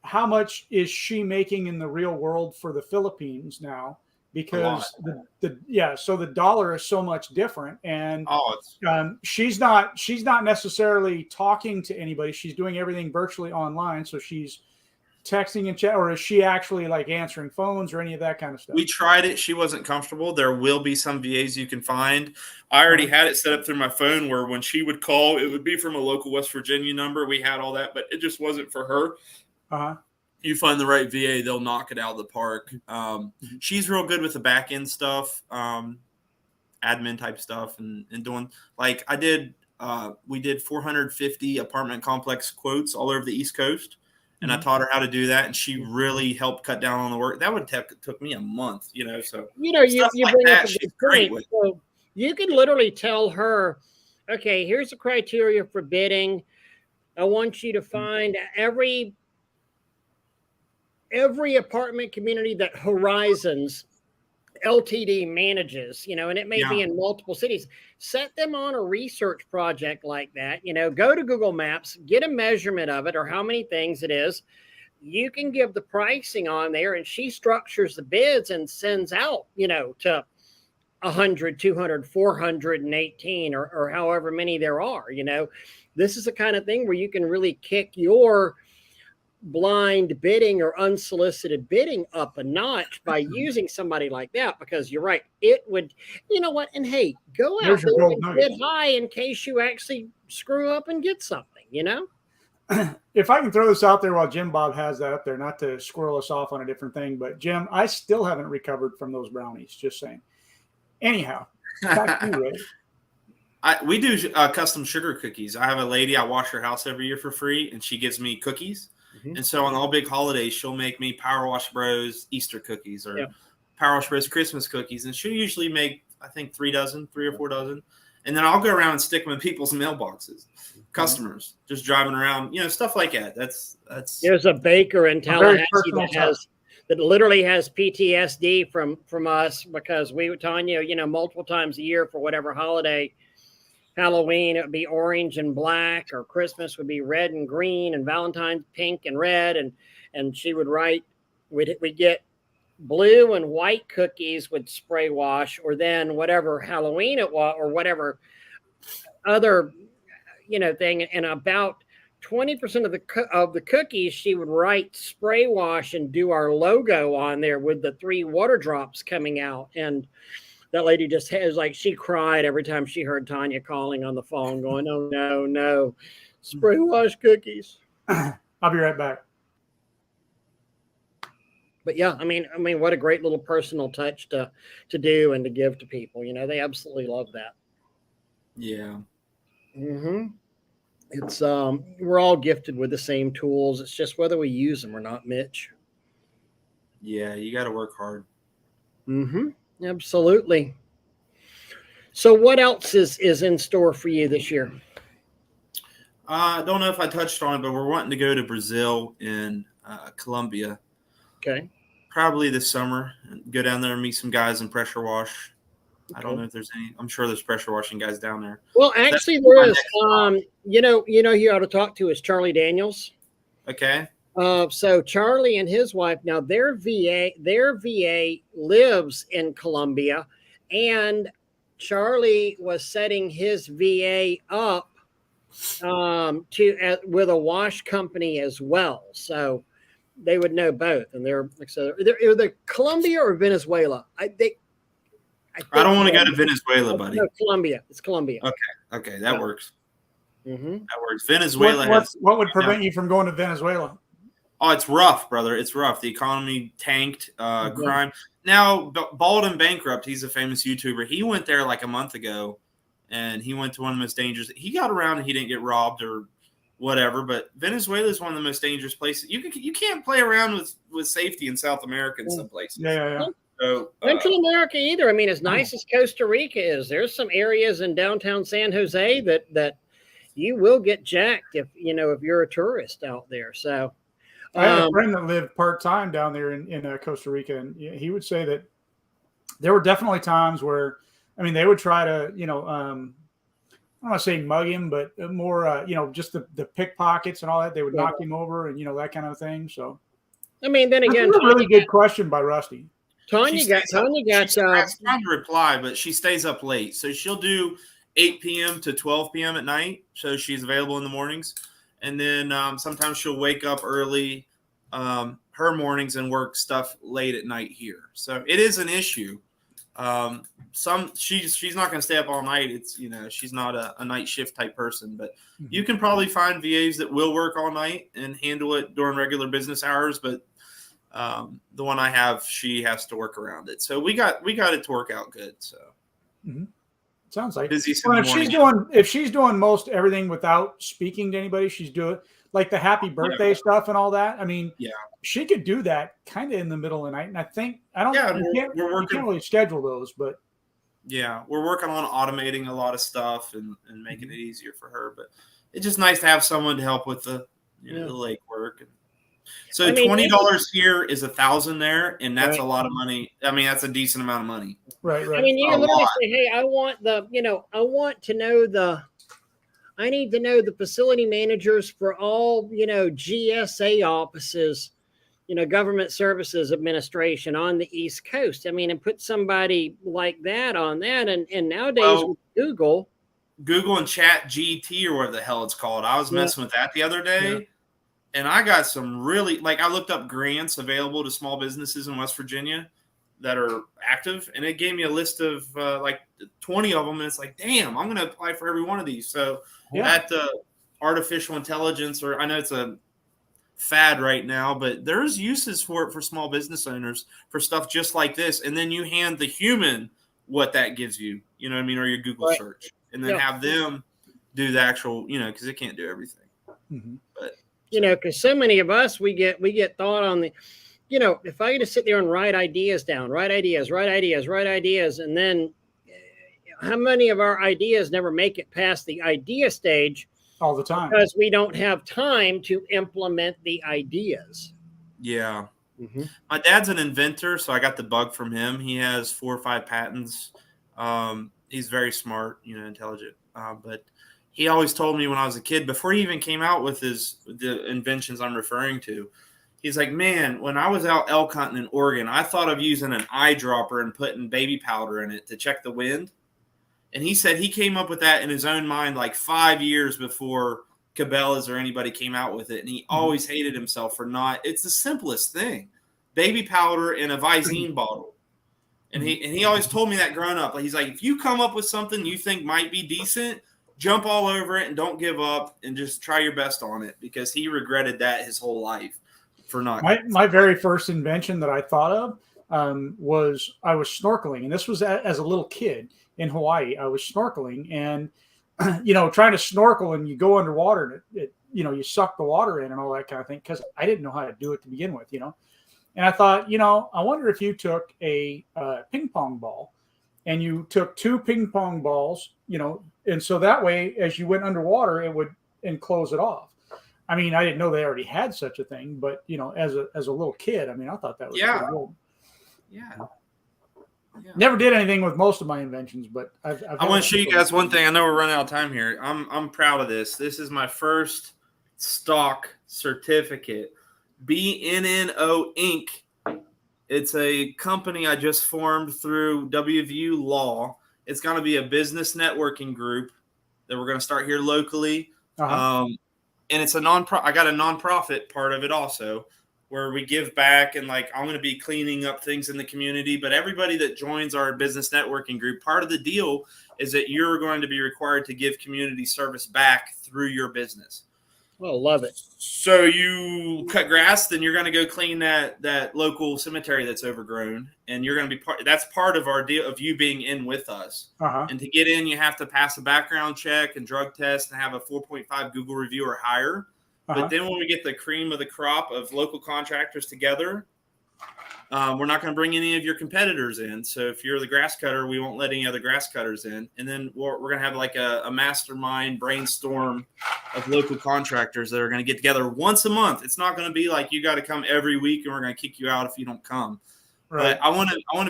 how much is she making in the real world for the Philippines now? Because so the dollar is so much different, and she's not necessarily talking to anybody. She's doing everything virtually online. So she's texting and chat, or is she actually like answering phones or any of that kind of stuff? We tried it. She wasn't comfortable. There will be some VAs you can find. I already had it set up through my phone where when she would call, it would be from a local West Virginia number. We had all that, but it just wasn't for her. You find the right VA, they'll knock it out of the park. She's real good with the back end stuff, admin type stuff, and doing like I did. We did 450 apartment complex quotes all over the East Coast, and I taught her how to do that, and she really helped cut down on the work. That would took me a month, So you bring up a good point. So you could literally tell her, okay, here's the criteria for bidding. I want you to find every apartment community that Horizons LTD manages, and it may be in multiple cities. Set them on a research project like that, go to Google Maps, get a measurement of it or how many things it is, you can give the pricing on there, and she structures the bids and sends out, to 100, 200, 418, or however many there are. This is the kind of thing where you can really kick your blind bidding or unsolicited bidding up a notch by using somebody like that, because you're right, it would, and hey, go out there and bid high in case you actually screw up and get something. If I can throw this out there while Jim Bob has that up there, not to squirrel us off on a different thing, but Jim, I still haven't recovered from those brownies, just saying. Anyhow, back to you, Ray. We do custom sugar cookies. I have a lady, I wash her house every year for free, and she gives me cookies. Mm-hmm. And so on all big holidays, she'll make me Power Wash Bros Easter cookies or Power Wash Bros Christmas cookies. And she'll usually make, I think, 3 or 4 dozen. And then I'll go around and stick them in people's mailboxes, customers, just driving around, stuff like that. That's. There's a baker in Tallahassee that literally has PTSD from us, because we, Tanya, multiple times a year for whatever holiday, Halloween, it would be orange and black, or Christmas would be red and green, and Valentine's pink and red. And she would write, we'd get blue and white cookies with spray wash, or then whatever Halloween it was, or whatever other, thing. And about 20% of the cookies, she would write spray wash and do our logo on there with the 3 water drops coming out. And that lady just has, she cried every time she heard Tanya calling on the phone going, oh, no, spray wash cookies. I'll be right back. But yeah, I mean, what a great little personal touch to do and to give to people. They absolutely love that. Yeah. Mm-hmm. It's we're all gifted with the same tools. It's just whether we use them or not, Mitch. Yeah, you got to work hard. Mm-hmm. Absolutely. So what else is in store for you this year? I don't know if I touched on it, but we're wanting to go to Brazil and Colombia. Okay. Probably this summer. Go down there and meet some guys in pressure wash. Okay. I don't know if there's any. I'm sure there's pressure washing guys down there. Well, actually, there is. You ought to talk to is Charlie Daniels. Okay. So Charlie and his wife, now their VA lives in Colombia, and Charlie was setting his VA up with a wash company as well. So they would know both, and they're either Colombia or Venezuela. I don't want to go to Venezuela, buddy. No, Colombia. It's Colombia. Okay, that works. Mm-hmm. That works. Venezuela. What would prevent you from going to Venezuela? Oh, it's rough, brother. It's rough. The economy tanked. Crime. Now, Bald Bankrupt, he's a famous YouTuber. He went there like a month ago, and he went to one of the most dangerous. He got around and he didn't get robbed or whatever, but Venezuela is one of the most dangerous places. You can't play around with safety in South America in some places. Yeah. So, Central America either. I mean, as nice as Costa Rica is, there's some areas in downtown San Jose that you will get jacked if you're a tourist out there. So I had a friend that lived part-time down there in Costa Rica, and he would say that there were definitely times where, they would try to, I don't want to say mug him, but more, just the pickpockets and all that. They would knock him over and, that kind of thing. So, then again, that's a really good question by Rusty. Tanya got trying to reply, but she stays up late. So she'll do 8 p.m. to 12 p.m. at night. So she's available in the mornings. And then sometimes she'll wake up early her mornings and work stuff late at night here. So it is an issue. She's not going to stay up all night. It's she's not a night shift type person, but you can probably find VAs that will work all night and handle it during regular business hours. But the one I have, she has to work around it. So we got it to work out good. So sounds like busy. Well, if she's doing most everything without speaking to anybody, she's doing like the happy birthday stuff and all that. She could do that kind of in the middle of the night. And I think you can't really schedule those, but we're working on automating a lot of stuff and making it easier for her. But it's just nice to have someone to help with the the lake work. So $20 here is $1,000 there, and that's a lot of money. That's a decent amount of money. Right. You can literally say, "Hey, I want to know I need to know the facility managers for all, GSA offices, Government Services Administration on the East Coast. I mean, and put somebody like that on that. And nowadays with Google and Chat GT or whatever the hell it's called. I was messing with that the other day, and I got some really, I looked up grants available to small businesses in West Virginia that are active, and it gave me a list of 20 of them, and it's like, damn, I'm going to apply for every one of these. So that artificial intelligence, or I know it's a fad right now, but there's uses for it for small business owners for stuff just like this. And then you hand the human what that gives you, you know what I mean, or your Google search, and then have them do the actual, because it can't do everything. Mm-hmm. But because so many of us, we get thought on the, if I just sit there and write ideas down, write ideas, and then how many of our ideas never make it past the idea stage? All the time. Because we don't have time to implement the ideas. Yeah. Mm-hmm. My dad's an inventor, so I got the bug from him. He has 4 or 5 patents. He's very smart, intelligent. But he always told me when I was a kid, before he even came out with the inventions I'm referring to, he's like, man, when I was out elk hunting in Oregon, I thought of using an eyedropper and putting baby powder in it to check the wind. And he said he came up with that in his own mind 5 years before Cabela's or anybody came out with it. And he always hated himself for not. It's the simplest thing. Baby powder in a Visine bottle. And he always told me that growing up. He's like, if you come up with something you think might be decent, jump all over it and don't give up and just try your best on it, because he regretted that his whole life for not. My very first invention that I thought of was I was snorkeling. And this was as a little kid. In Hawaii, I was snorkeling, and trying to snorkel, and you go underwater, and it you suck the water in and all that kind of thing, because I didn't know how to do it to begin with, and I thought, I wonder if you took a ping pong ball, and you took 2 ping pong balls, and so that way, as you went underwater, it would enclose it off. I mean, I didn't know they already had such a thing, but as a little kid, I mean, I thought that was pretty cool. Yeah. Yeah. Never did anything with most of my inventions, but I want to show you guys one thing. I know we're running out of time here. I'm proud of this. This is my first stock certificate, BNNO Inc. It's a company I just formed through WVU Law. It's going to be a business networking group that we're going to start here locally. And it's a nonprofit. I got a nonprofit part of it also, where we give back, and I'm going to be cleaning up things in the community. But everybody that joins our business networking group, part of the deal is that you're going to be required to give community service back through your business. Well, love it. So you cut grass, then you're going to go clean that local cemetery that's overgrown, and you're going to be that's part of our deal of you being in with us. And to get in, you have to pass a background check and drug test and have a 4.5 Google review or higher. But then when we get the cream of the crop of local contractors together, we're not going to bring any of your competitors in. So if you're the grass cutter, we won't let any other grass cutters in. And then we're going to have a mastermind brainstorm of local contractors that are going to get together once a month. It's not going to be like you got to come every week and we're going to kick you out if you don't come. Right. But I want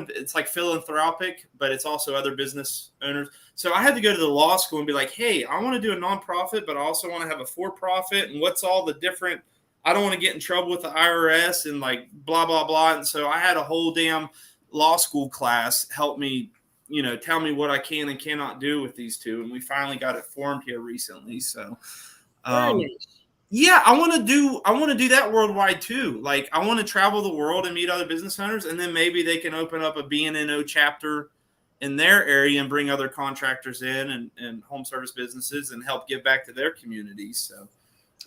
to. It's like philanthropic, but it's also other business owners. So I had to go to the law school and be like, hey, I want to do a nonprofit, but I also want to have a for-profit. And what's all the different? I don't want to get in trouble with the IRS and blah, blah, blah. And so I had a whole damn law school class help me, tell me what I can and cannot do with these two. And we finally got it formed here recently. So, yeah, I want to do that worldwide too. I want to travel the world and meet other business owners, and then maybe they can open up a BNNO chapter in their area and bring other contractors in and home service businesses and help give back to their communities. So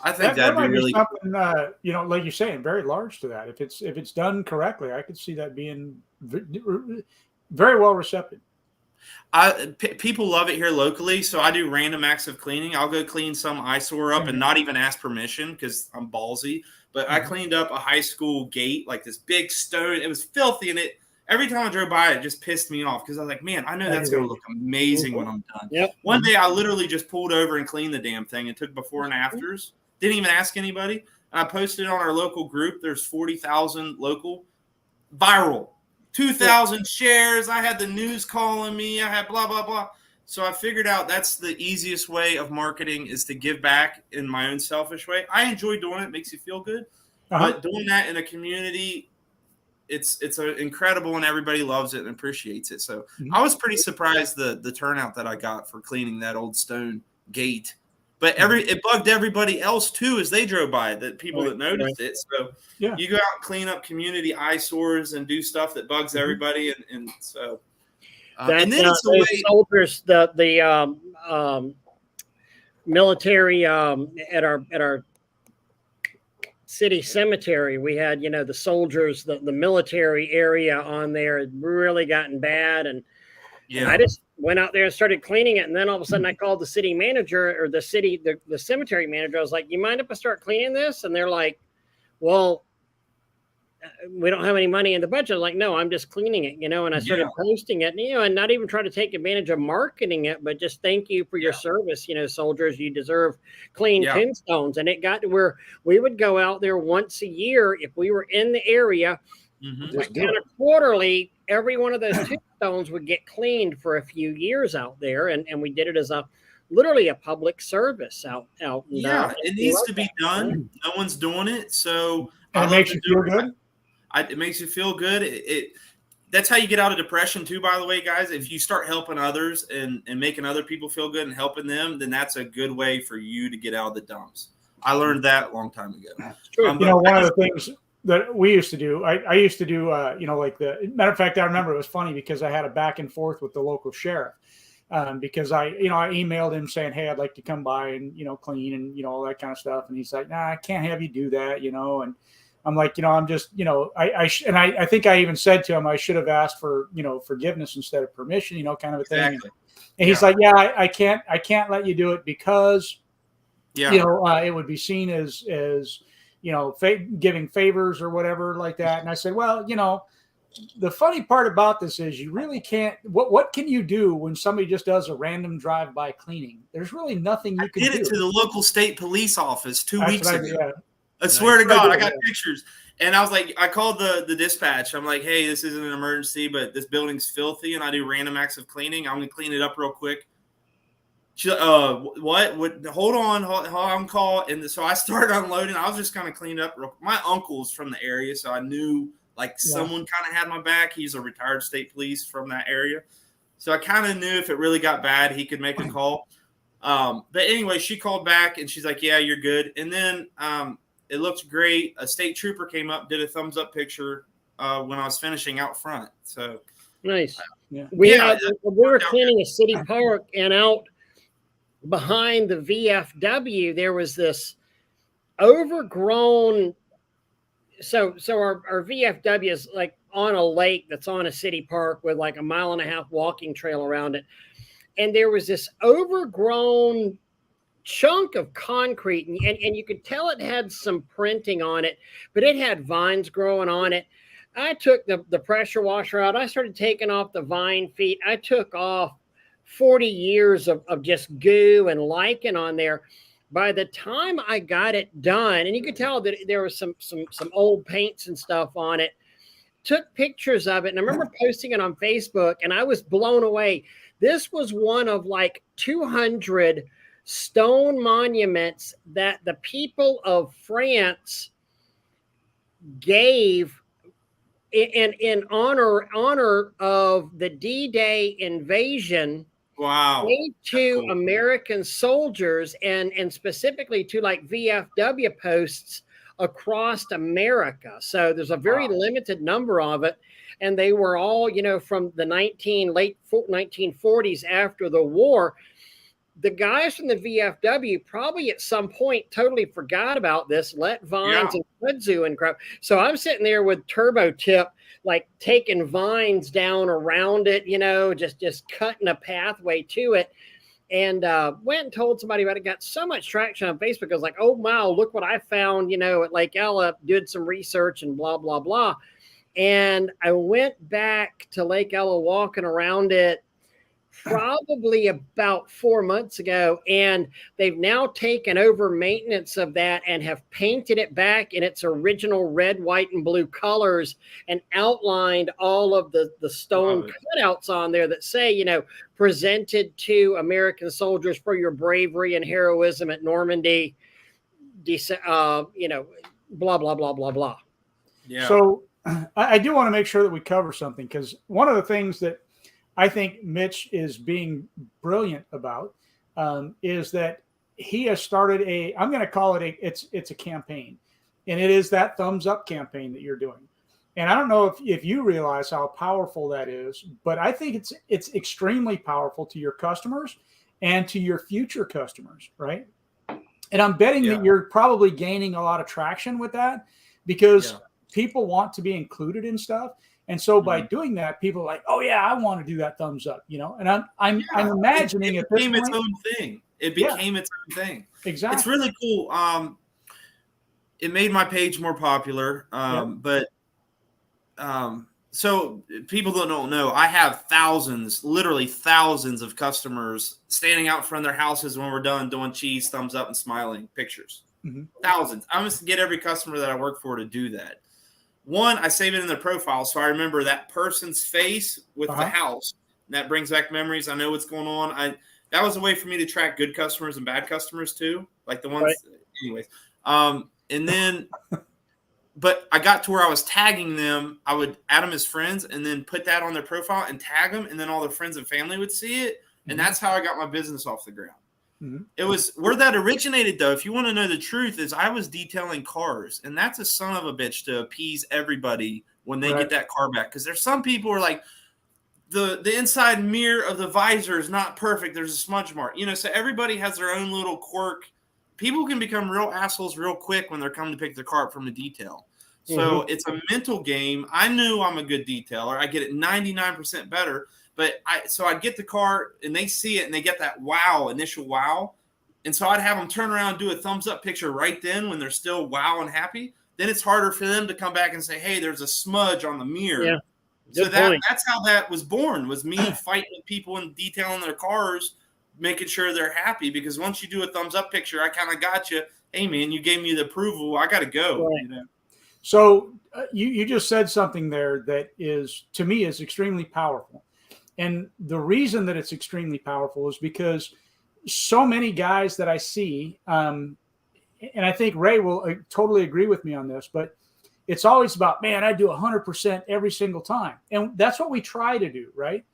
I think that'd be really something, like you're saying, very large to that. If it's done correctly, I could see that being very well received. People love it here locally, so I do random acts of cleaning. I'll go clean some eyesore up and not even ask permission because I'm ballsy. But I cleaned up a high school gate, this big stone. It was filthy, and every time I drove by, it just pissed me off because I was like, man, I know that's going to look amazing when I'm done. Yep. One day, I literally just pulled over and cleaned the damn thing and took before and afters. Didn't even ask anybody. And I posted it on our local group. There's 40,000 local. Viral. 2,000 shares. I had the news calling me. I had blah, blah, blah. So I figured out that's the easiest way of marketing is to give back in my own selfish way. I enjoy doing it. It makes you feel good. But doing that in a community, it's incredible, and everybody loves it and appreciates it. So I was pretty surprised the turnout that I got for cleaning that old stone gate. But it bugged everybody else too as they drove by, that people that noticed it. So you go out and clean up community eyesores and do stuff that bugs everybody, and so and then it's the way soldiers, the military at our city cemetery, we had, the soldiers, the military area on there had really gotten bad. And I just went out there and started cleaning it. And then all of a sudden I called the city manager or the cemetery manager. I was like, you mind if I start cleaning this? And they're like, well, we don't have any money in the budget. I'm like, no, I'm just cleaning it, and I started posting it, and not even try to take advantage of marketing it, but just thank you for your service. Soldiers, you deserve clean tombstones. And it got to where we would go out there once a year if we were in the area, like kind of quarterly. Every one of those tombstones would get cleaned for a few years out there, and we did it as literally a public service out. It needs to be done. No one's doing it, so it makes you feel good. It makes you feel good. That's how you get out of depression too, by the way, guys. If you start helping others and making other people feel good and helping them, then that's a good way for you to get out of the dumps. I learned that a long time ago. One of the things that we used to do, I used to do, like matter of fact, I remember it was funny because I had a back and forth with the local sheriff. Because I emailed him saying, hey, I'd like to come by and, clean and, all that kind of stuff. And he's like, nah, I can't have you do that, and I'm like, I'm just, I think I even said to him, I should have asked for, forgiveness instead of permission, kind of a thing. Exactly. And he's like, yeah, I can't let you do it because, it would be seen as, giving favors or whatever like that. And I said, well, the funny part about this is you really can't. What can you do when somebody just does a random drive-by cleaning? There's really nothing you can do. I did it to the local state police office 2 weeks ago. I Nice. swear to God, I got pictures. And I was like, I called the dispatch. I'm like, hey, this isn't an emergency, but this building's filthy, and I do random acts of cleaning. I'm going to clean it up real quick. She, what? Hold on, I'm called. And so I started unloading. I was just kind of cleaning up real quick. My uncle's from the area, so I knew someone kind of had my back. He's a retired state police from that area. So I kind of knew if it really got bad, he could make a call. But anyway, she called back, and she's like, yeah, you're good. And then it looks great. A state trooper came up, did a thumbs up picture when I was finishing out front. So nice. We were cleaning a city park, and out behind the VFW, there was this overgrown. So our VFW is like on a lake that's on a city park with like a 1.5 mile walking trail around it. And there was this overgrown chunk of concrete, and you could tell it had some printing on it, but it had vines growing on it. I took the pressure washer out. I started taking off the vine feet. I took off 40 years of just goo and lichen on there. By the time I got it done, and you could tell that there was some old paints and stuff on it, took pictures of it, and I remember posting it on Facebook, and I was blown away. This was one of like 200 stone monuments that the people of France gave in honor of the D-Day invasion. Wow. To cool. American soldiers and specifically to like VFW posts across America. So there's a very limited number of it. And they were all, from the late 1940s after the war. The guys from the VFW probably at some point totally forgot about this, let vines and kudzu and crap. So I'm sitting there with turbo tip, like taking vines down around it, just cutting a pathway to it. And went and told somebody about it. Got so much traction on Facebook. I was like, oh, wow, look what I found, at Lake Ella. Did some research and blah, blah, blah. And I went back to Lake Ella walking around it probably about 4 months ago, and they've now taken over maintenance of that and have painted it back in its original red, white, and blue colors and outlined all of the stone cutouts on there that say, you know, presented to American soldiers for your bravery and heroism at Normandy, you know, blah, blah, blah, blah, blah. Yeah. So I do want to make sure that we cover something, because one of the things that I think Mitch is being brilliant about is that he has started I'm going to call it it's a campaign, and it is that thumbs up campaign that you're doing. And I don't know if you realize how powerful that is, but I think it's extremely powerful to your customers and to your future customers, right? And I'm betting that you're probably gaining a lot of traction with that, because people want to be included in stuff. And so by doing that, people are like, oh yeah, I want to do that thumbs up, you know. And I'm imagining it became its own thing. It became its own thing. Exactly. It's really cool. It made my page more popular. So people that don't know, I have literally thousands of customers standing out in front of their houses when we're done doing cheese, thumbs up, and smiling pictures. Thousands. I'm just get every customer that I work for to do that. One, I save it in their profile, so I remember that person's face with the house. And that brings back memories. I know what's going on. That was a way for me to track good customers and bad customers too, like the ones. Anyways, and then, but I got to where I was tagging them. I would add them as friends, and then put that on their profile and tag them, and then all their friends and family would see it, and that's how I got my business off the ground. It was where that originated, though. If you want to know the truth, is I was detailing cars, and that's a son of a bitch to appease everybody when they get that car back. Because there's some people who are like, the inside mirror of the visor is not perfect. There's a smudge mark, you know. So everybody has their own little quirk. People can become real assholes real quick when they're coming to pick their car up from the detail. So it's a mental game. I knew I'm a good detailer. I get it 99% better. But I'd get the car and they see it and they get that initial wow. And so I'd have them turn around and do a thumbs up picture right then when they're still wow and happy. Then it's harder for them to come back and say, hey, there's a smudge on the mirror. Yeah. So that's how that was born, was me fighting with people and detailing their cars, making sure they're happy. Because once you do a thumbs up picture, I kind of got you. Hey, man, you gave me the approval. I got to go. Right. You know? So you just said something there that is, to me, is extremely powerful. And the reason that it's extremely powerful is because so many guys that I see, and I think Ray will totally agree with me on this, but it's always about, man, I do 100% every single time. And that's what we try to do, right?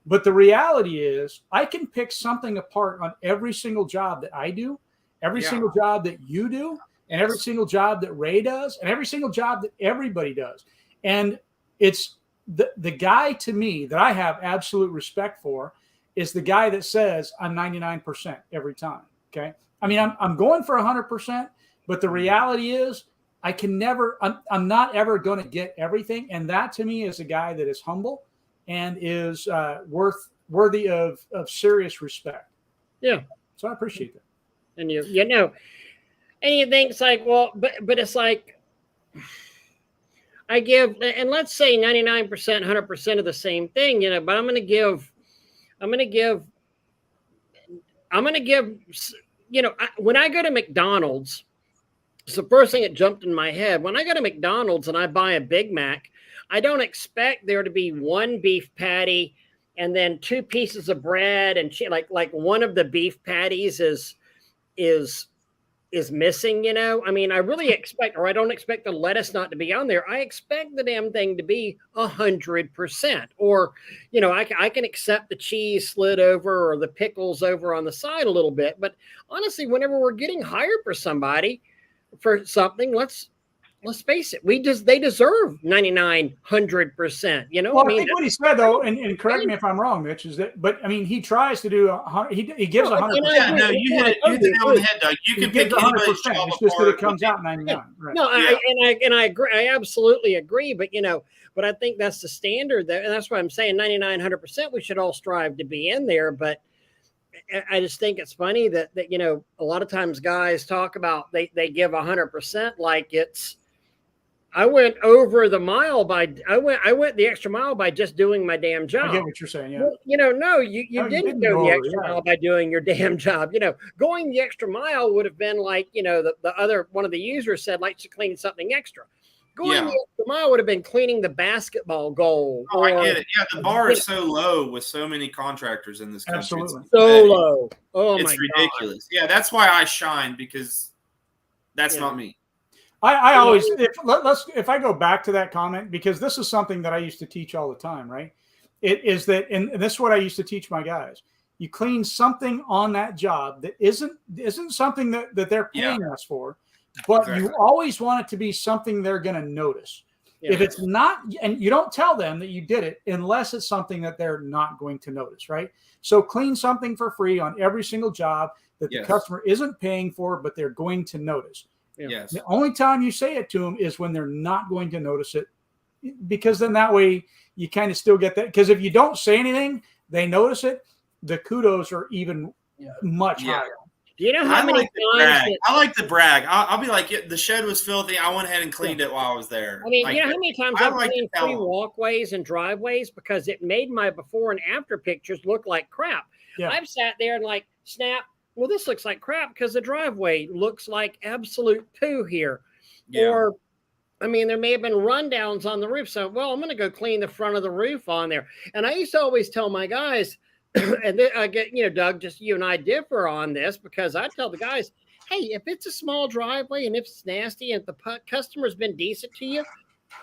But the reality is I can pick something apart on every single job that I do, every single job that you do, and every single job that Ray does, and every single job that everybody does. And it's the guy, to me, that I have absolute respect for is the guy that says I'm 99% every time. Okay. I mean, I'm going for 100%, but the reality is I can never, I'm not ever going to get everything. And that, to me, is a guy that is humble and is worthy of serious respect. Yeah. So I appreciate that. And you know, and you think it's like, well, but it's like, I give, and let's say 99%, 100% of the same thing, you know, but I'm going to give, you know, when I go to McDonald's, it's the first thing that jumped in my head. When I go to McDonald's and I buy a Big Mac, I don't expect there to be one beef patty and then 2 pieces of bread and like one of the beef patties is missing, you know. I mean, I really expect, or I don't expect the lettuce not to be on there. I expect the damn thing to be 100%. Or, you know, I can accept the cheese slid over or the pickles over on the side a little bit. But honestly, whenever we're getting hired for somebody for something, let's face it, they deserve 99, 100%. You know, well, I think what he said, though, and correct me if I'm wrong, Mitch, is that, but I mean, he tries to do he gives 100%. Yeah, no, you hit the nail on the head, Doug. You can pick 100%. It's just that it comes out 99. Right. No, I agree. I absolutely agree. But you know, but I think that's the standard, and that's why I'm saying 99, 100%. We should all strive to be in there. But I just think it's funny that you know, a lot of times guys talk about they give 100% like it's, I went over the mile by I went the extra mile by just doing my damn job. I get what you're saying. Yeah. Well, no, you didn't go the extra mile by doing your damn job. Going the extra mile would have been like, the other one of the users said, like, to clean something extra. Going the extra mile would have been cleaning the basketball goal. Oh, I get it. Yeah, the bar is so low with so many contractors in this country. Absolutely. So low. Oh my God. It's ridiculous. Yeah, that's why I shine, because that's not me. I always, if I go back to that comment, because this is something that I used to teach all the time, right? It is that, and this is what I used to teach my guys. You clean something on that job that isn't something that they're paying us for, but you always want it to be something they're going to notice. Yeah. If it's not, and you don't tell them that you did it unless it's something that they're not going to notice, right? So clean something for free on every single job that the customer isn't paying for, but they're going to notice. Yes. The only time you say it to them is when they're not going to notice it, because then that way you kind of still get that. Because if you don't say anything, they notice it. The kudos are even much higher. Do you know how many times? I like to brag. I'll be like, the shed was filthy. I went ahead and cleaned it while I was there. I mean, you know how many times I've cleaned free walkways and driveways because it made my before and after pictures look like crap. Yeah. I've sat there and like, snap. Well, this looks like crap because the driveway looks like absolute poo here. Yeah. Or, I mean, there may have been rundowns on the roof. So, well, I'm going to go clean the front of the roof on there. And I used to always tell my guys, and then I get, Doug, just you and I differ on this, because I tell the guys, hey, if it's a small driveway and if it's nasty and if the customer's been decent to you,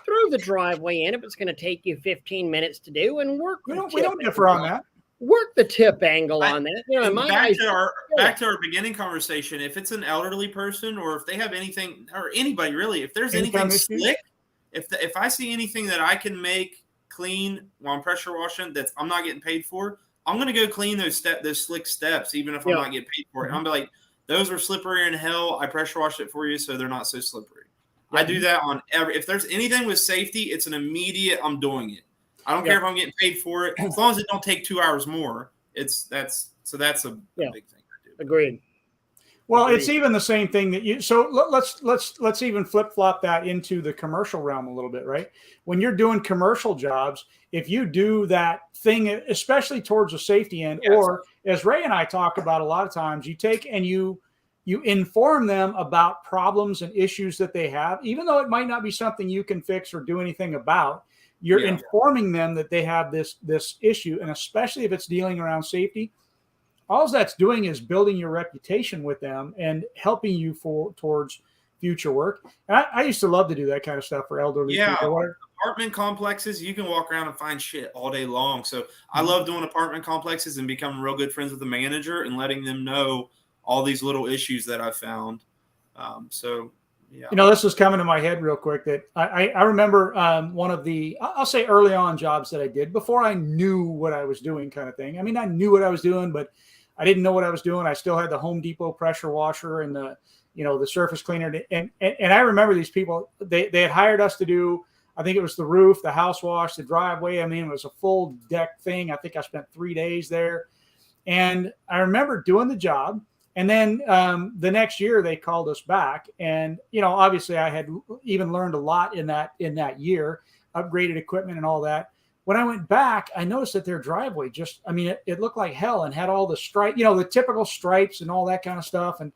throw the driveway in if it's going to take you 15 minutes to do, and work. We don't differ on that. Work the tip angle on that. Back to our beginning conversation. If it's an elderly person, or if they have anything, or anybody really, if there's anything slick, if I see anything that I can make clean while I'm pressure washing that I'm not getting paid for, I'm gonna go clean those slick steps, even if I'm not getting paid for it. And I'm like, those were slippery in hell. I pressure washed it for you, so they're not so slippery. I do that on if there's anything with safety, it's an immediate. I'm doing it. I don't care if I'm getting paid for it, as long as it don't take 2 hours more. That's a big thing I do. Agreed. Well, it's even the same thing that you. So let's even flip flop that into the commercial realm a little bit, right? When you're doing commercial jobs, if you do that thing, especially towards the safety end, or as Ray and I talk about a lot of times, you take and you inform them about problems and issues that they have, even though it might not be something you can fix or do anything about. You're informing them that they have this issue, and especially if it's dealing around safety, all that's doing is building your reputation with them and helping you towards future work. And I used to love to do that kind of stuff for elderly people. Apartment complexes, you can walk around and find shit all day long. So I love doing apartment complexes and becoming real good friends with the manager and letting them know all these little issues that I found. This was coming to my head real quick that I remember one of the, I'll say early on jobs that I did before I knew what I was doing kind of thing. I mean, I knew what I was doing, but I didn't know what I was doing. I still had the Home Depot pressure washer and the surface cleaner. And I remember these people, they had hired us to do, I think it was the roof, the house wash, the driveway. I mean, it was a full deck thing. I think I spent 3 days there. And I remember doing the job. And then the next year they called us back, and obviously I had even learned a lot in that year, upgraded equipment and all that. When I went back, I noticed that their driveway it looked like hell and had all the stripe, the typical stripes and all that kind of stuff. And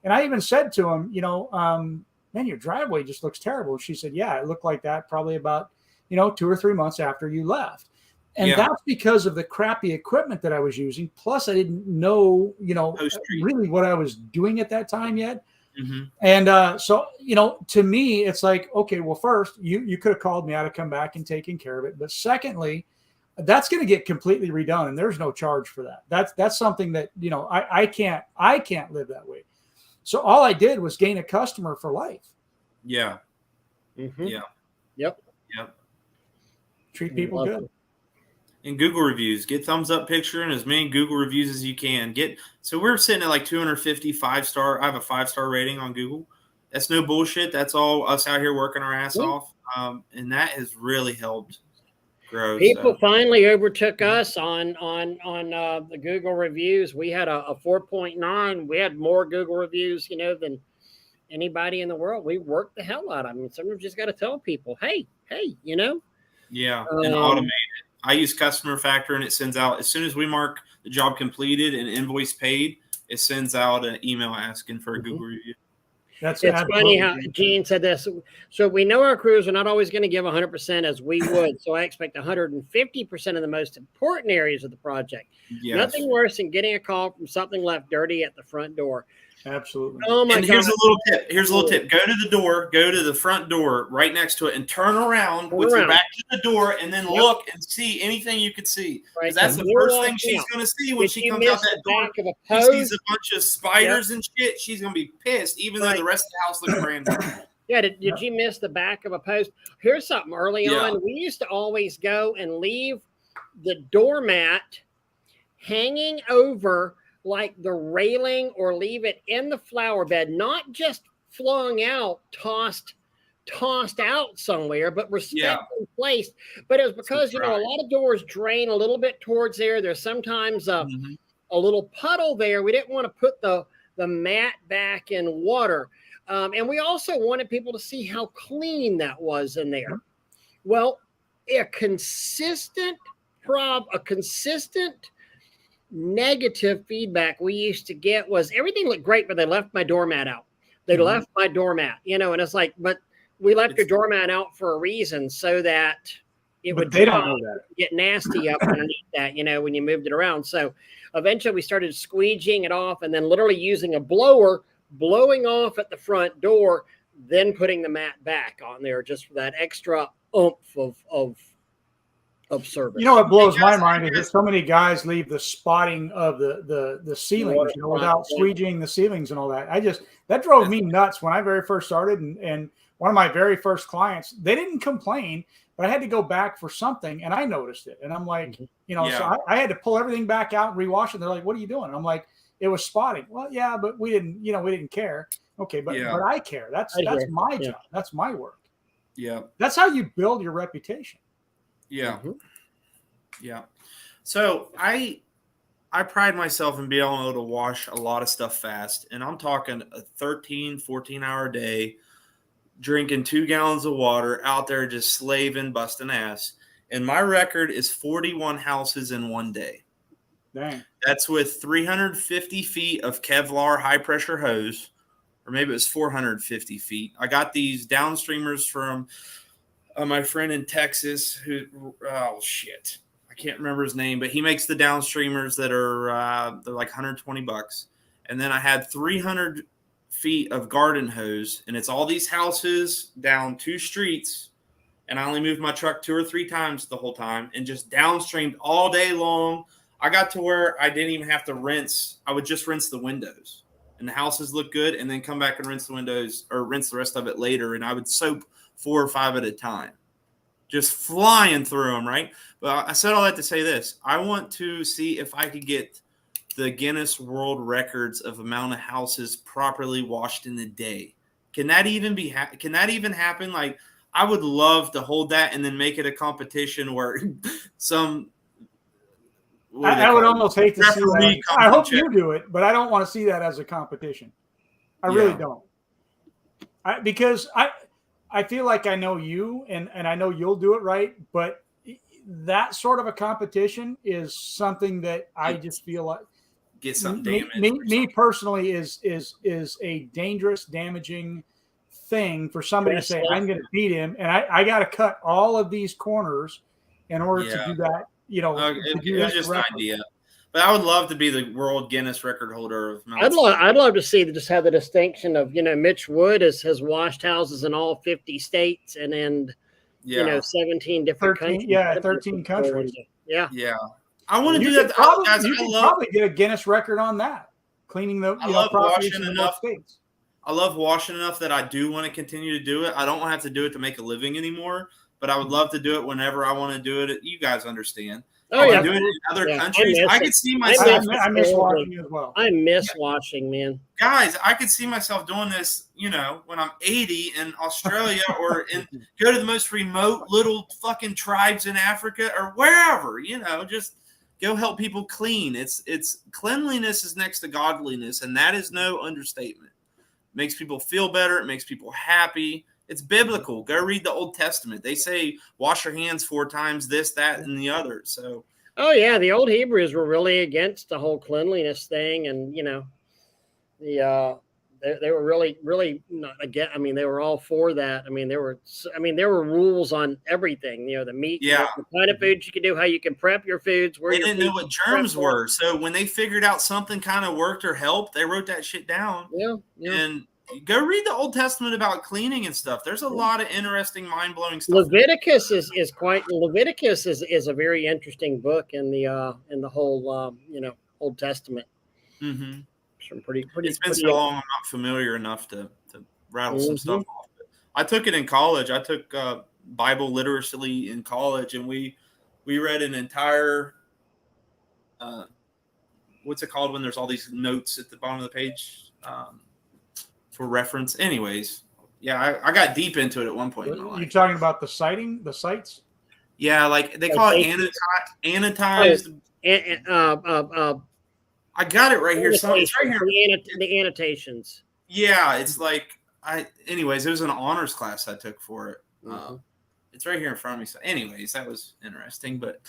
I even said to him, man, your driveway just looks terrible. And she said, yeah, it looked like that probably about 2 or 3 months after you left. And that's because of the crappy equipment that I was using. Plus, I didn't know, really what I was doing at that time yet. Mm-hmm. And so, to me, it's like, okay, well, first, you could have called me. I'd have come back and taken care of it. But secondly, that's going to get completely redone, and there's no charge for that. That's something that I can't live that way. So all I did was gain a customer for life. Yeah. Mm-hmm. Yeah. Yep. Treat people good. And Google reviews, get thumbs up picture and as many Google reviews as you can. So we're sitting at like 250 5-star. I have a 5-star rating on Google. That's no bullshit. That's all us out here working our ass off. And that has really helped grow. People finally overtook us on the Google reviews. We had a 4.9. We had more Google reviews, than anybody in the world. We work the hell out of them. Sometimes you just got to tell people, hey, you know. Yeah, and automate it. I use Customer Factor, and it sends out as soon as we mark the job completed and invoice paid. It sends out an email asking for a Google review. It's funny how Gene said this. So we know our crews are not always going to give 100% as we would. So I expect 150% of the most important areas of the project. Yes. Nothing worse than getting a call from something left dirty at the front door. Absolutely. Oh my God. Here's a little tip. Go to the door, go to the front door right next to it, and turn around with your back to the door, and then look and see anything you could see. Right. That's the first thing she's going to see when she comes out that door. She sees a bunch of spiders and shit. She's going to be pissed, even though the rest of the house looks brand new. Yeah, did you miss the back of a post? Here's something early on. We used to always go and leave the doormat hanging over like the railing, or leave it in the flower bed, not just flung out, tossed out somewhere, but respectfully placed. But it was because, a lot of doors drain a little bit towards there. There's sometimes a little puddle there. We didn't want to put the mat back in water. And we also wanted people to see how clean that was in there. Well, a consistent negative feedback we used to get was everything looked great, but they left my doormat out. They left my doormat, and it's like, but we left your doormat out for a reason, so that it would get nasty up underneath that, when you moved it around. So eventually we started squeegeeing it off, and then literally using a blower, blowing off at the front door, then putting the mat back on there just for that extra oomph of service. What blows my mind is that so many guys leave the spotting of the ceilings, without squeegeeing the ceilings and all that. That drove me nuts when I very first started, and one of my very first clients, they didn't complain, but I had to go back for something, and I noticed it, and I'm like, so I had to pull everything back out and rewash it. They're like, "What are you doing?" And I'm like, "It was spotting." Well, yeah, but we didn't care. Okay, but I care. That's my job. That's my work. Yeah, that's how you build your reputation. Yeah. Yeah. So I pride myself in being able to wash a lot of stuff fast. And I'm talking a 13, 14-hour day, drinking 2 gallons of water, out there just slaving, busting ass. And my record is 41 houses in one day. Dang. That's with 350 feet of Kevlar high-pressure hose, or maybe it was 450 feet. I got these downstreamers from my friend in Texas who, I can't remember his name, but he makes the downstreamers that are they're like $120. And then I had 300 feet of garden hose, and it's all these houses down 2 streets. And I only moved my truck 2 or 3 times the whole time, and just downstreamed all day long. I got to where I didn't even have to rinse. I would just rinse the windows, and the houses look good, and then come back and rinse the windows, or rinse the rest of it later. And I would soap 4 or 5 at a time, just flying through them, right? But I said all that to say this. I want to see if I could get the Guinness World Records of amount of houses properly washed in a day. Can that even happen? Like, I would love to hold that and then make it a competition where I would almost hate to see that. I hope you do it, but I don't want to see that as a competition. I really don't. Because I feel like I know you, and I know you'll do it right, but that sort of a competition is something that I just feel like get something damaged. Me personally is a dangerous, damaging thing for somebody to say, I'm going to beat him, and I got to cut all of these corners in order to do that. It was just an idea. But I would love to be the world Guinness record holder of I'd love to see just have the distinction of, Mitch Wood has washed houses in all 50 states and in 17 different countries. Yeah, 13 countries. Yeah. Yeah. I want to do that. You could probably get a Guinness record on that. Cleaning the I love washing enough. I love washing enough that I do want to continue to do it. I don't want to have to do it to make a living anymore, but I would love to do it whenever I want to do it. You guys understand. Oh, yeah. Do it in other countries. I could see myself. I miss washing as well. I miss washing, man. Guys, I could see myself doing this, when I'm 80 in Australia or go to the most remote little fucking tribes in Africa or wherever, just go help people clean. It's cleanliness is next to godliness, and that is no understatement. makes people feel better. It makes people happy. It's biblical. Go read the Old Testament. They say wash your hands 4 times, this, that, and the other. So, oh yeah, the old Hebrews were really against the whole cleanliness thing, and they were really not again. I mean, they were all for that. I mean, there were rules on everything. The meat, yeah, the kind of foods you can do, how you can prep your foods. Where they didn't know what germs were. So when they figured out something kind of worked or helped, they wrote that shit down. Yeah. And go read the Old Testament about cleaning and stuff. There's a lot of interesting, mind-blowing stuff. Leviticus is a very interesting book in the whole Old Testament. Mm-hmm. Some pretty. It's been so long, I'm not familiar enough to rattle some stuff off. I took it in college. I took Bible literacy in college, and we read an entire what's it called when there's all these notes at the bottom of the page for reference. Anyways, yeah, I got deep into it at one point in my life. You talking about the sites? Yeah, like they call it annotatized. I got it right here. It's right here. The annotations. Yeah, it's like anyways, it was an honors class I took for it. It's right here in front of me. So anyways, that was interesting. But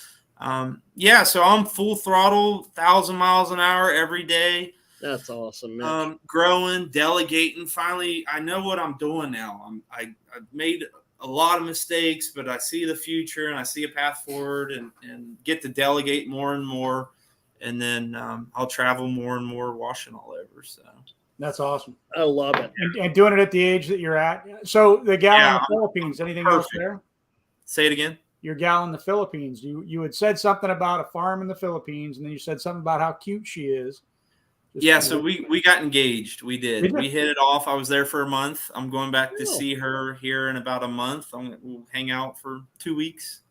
yeah, so I'm full throttle, 1,000 miles an hour every day. That's awesome, man. Growing, delegating. Finally, I know what I'm doing now. I've made a lot of mistakes, but I see the future and I see a path forward and get to delegate more and more. And then I'll travel more and more, washing all over. So that's awesome. I love it. And doing it at the age that you're at. So the gal in the Philippines, anything else there? Say it again. Your gal in the Philippines. You had said something about a farm in the Philippines, and then you said something about how cute she is. So we got engaged. We did. We hit it off. I was there for a month. I'm going back to see her here in about a month. We'll hang out for 2 weeks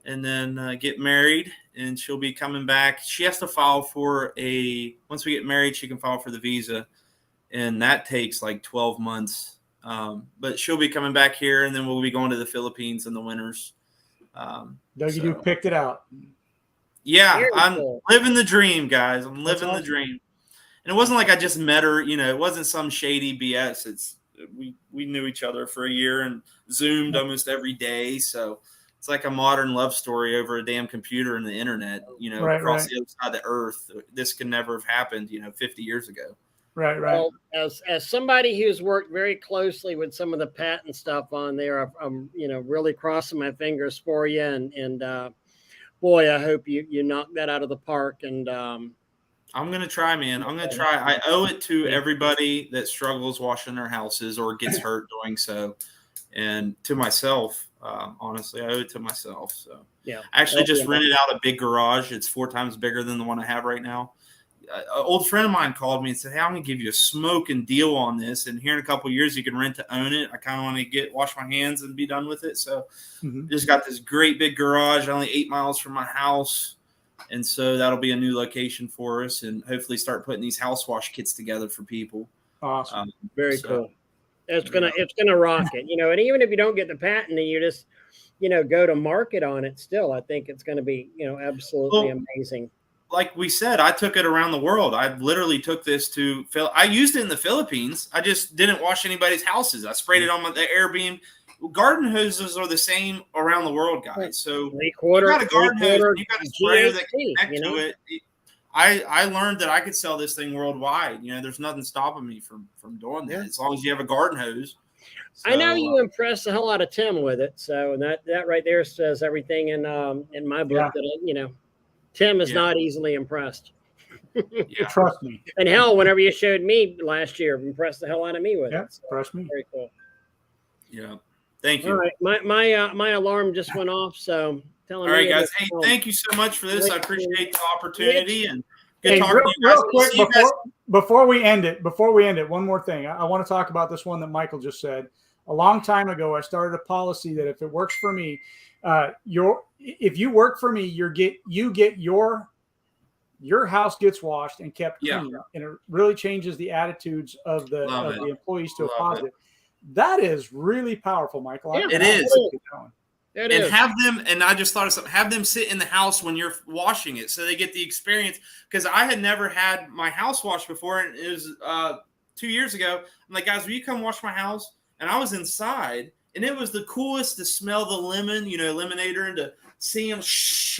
and then get married, and she'll be coming back. She has to file for once we get married, she can file for the visa, and that takes like 12 months. But she'll be coming back here, and then we'll be going to the Philippines in the winters. You picked it out. Yeah, I'm living the dream, guys. I'm living the dream. And it wasn't like I just met her, it wasn't some shady BS. We knew each other for a year and Zoomed almost every day. So it's like a modern love story over a damn computer and the internet, across the other side of the earth. This could never have happened, 50 years ago. Right. Well, as somebody who's worked very closely with some of the patent stuff on there, I'm really crossing my fingers for you. And boy, I hope you knock that out of the park. And I'm going to try, man. I'm going to try. I owe it to everybody that struggles washing their houses or gets hurt doing so. And to myself, honestly, I owe it to myself. So yeah, I actually just rented out a big garage. It's 4 times bigger than the one I have right now. An old friend of mine called me and said, hey, I'm going to give you a smoking deal on this. And here in a couple of years, you can rent to own it. I kind of want to wash my hands and be done with it. So just got this great big garage, only 8 miles from my house. And so that'll be a new location for us, and hopefully start putting these house wash kits together for people. Awesome. Very cool. It's gonna rock it, and even if you don't get the patent and you just, go to market on it still, I think it's going to be, absolutely amazing. Like we said, I took it around the world. I literally took this I used it in the Philippines. I just didn't wash anybody's houses. I sprayed it on the Airbnb. Garden hoses are the same around the world, guys. So you got a garden hose, you got a sprayer that can connect to it. I learned that I could sell this thing worldwide. There's nothing stopping me from doing that as long as you have a garden hose. So, I know you impressed the hell out of Tim with it. So that right there says everything in my book that Tim is not easily impressed. Trust me. And hell, whenever you showed me last year, impressed the hell out of me with it. So, trust me. Very cool. Yeah. Thank you. All right. My alarm just went off, so all right, guys. Hey, thank you so much for this. I appreciate the opportunity and good talking to you guys. Real quick, before we end it, one more thing. I want to talk about this one that Michael just said. A long time ago, I started a policy that if it works for me, if you work for me, you get your house gets washed and kept clean, and it really changes the attitudes of the employees to a positive. That is really powerful, Michael. It is. Have them, and I just thought of something, have them sit in the house when you're washing it so they get the experience. Because I had never had my house washed before, and it was 2 years ago. I'm like, guys, will you come wash my house? And I was inside, and it was the coolest to smell the lemon, lemonator, and to see him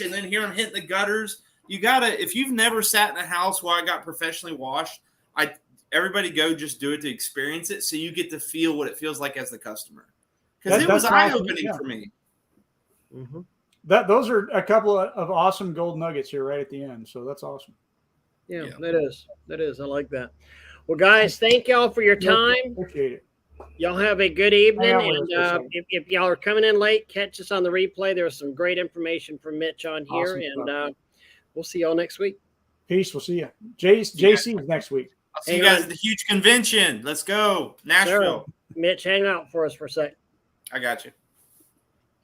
and then hear him hitting the gutters. You gotta, if you've never sat in a house where I got professionally washed, everybody go just do it to experience it, so you get to feel what it feels like as the customer. Because it was eye-opening for me. Mm-hmm. Those are a couple of awesome gold nuggets here right at the end. So that's awesome. Yeah, that is. I like that. Well, guys, thank y'all for your time. Appreciate it. Y'all have a good evening. And if y'all are coming in late, catch us on the replay. There was some great information from Mitch on here. Awesome. And we'll see y'all next week. Peace. We'll see you. JC next week. I'll see you guys at the huge convention. Let's go. Nashville. Mitch, hang out for us for a sec. I got you.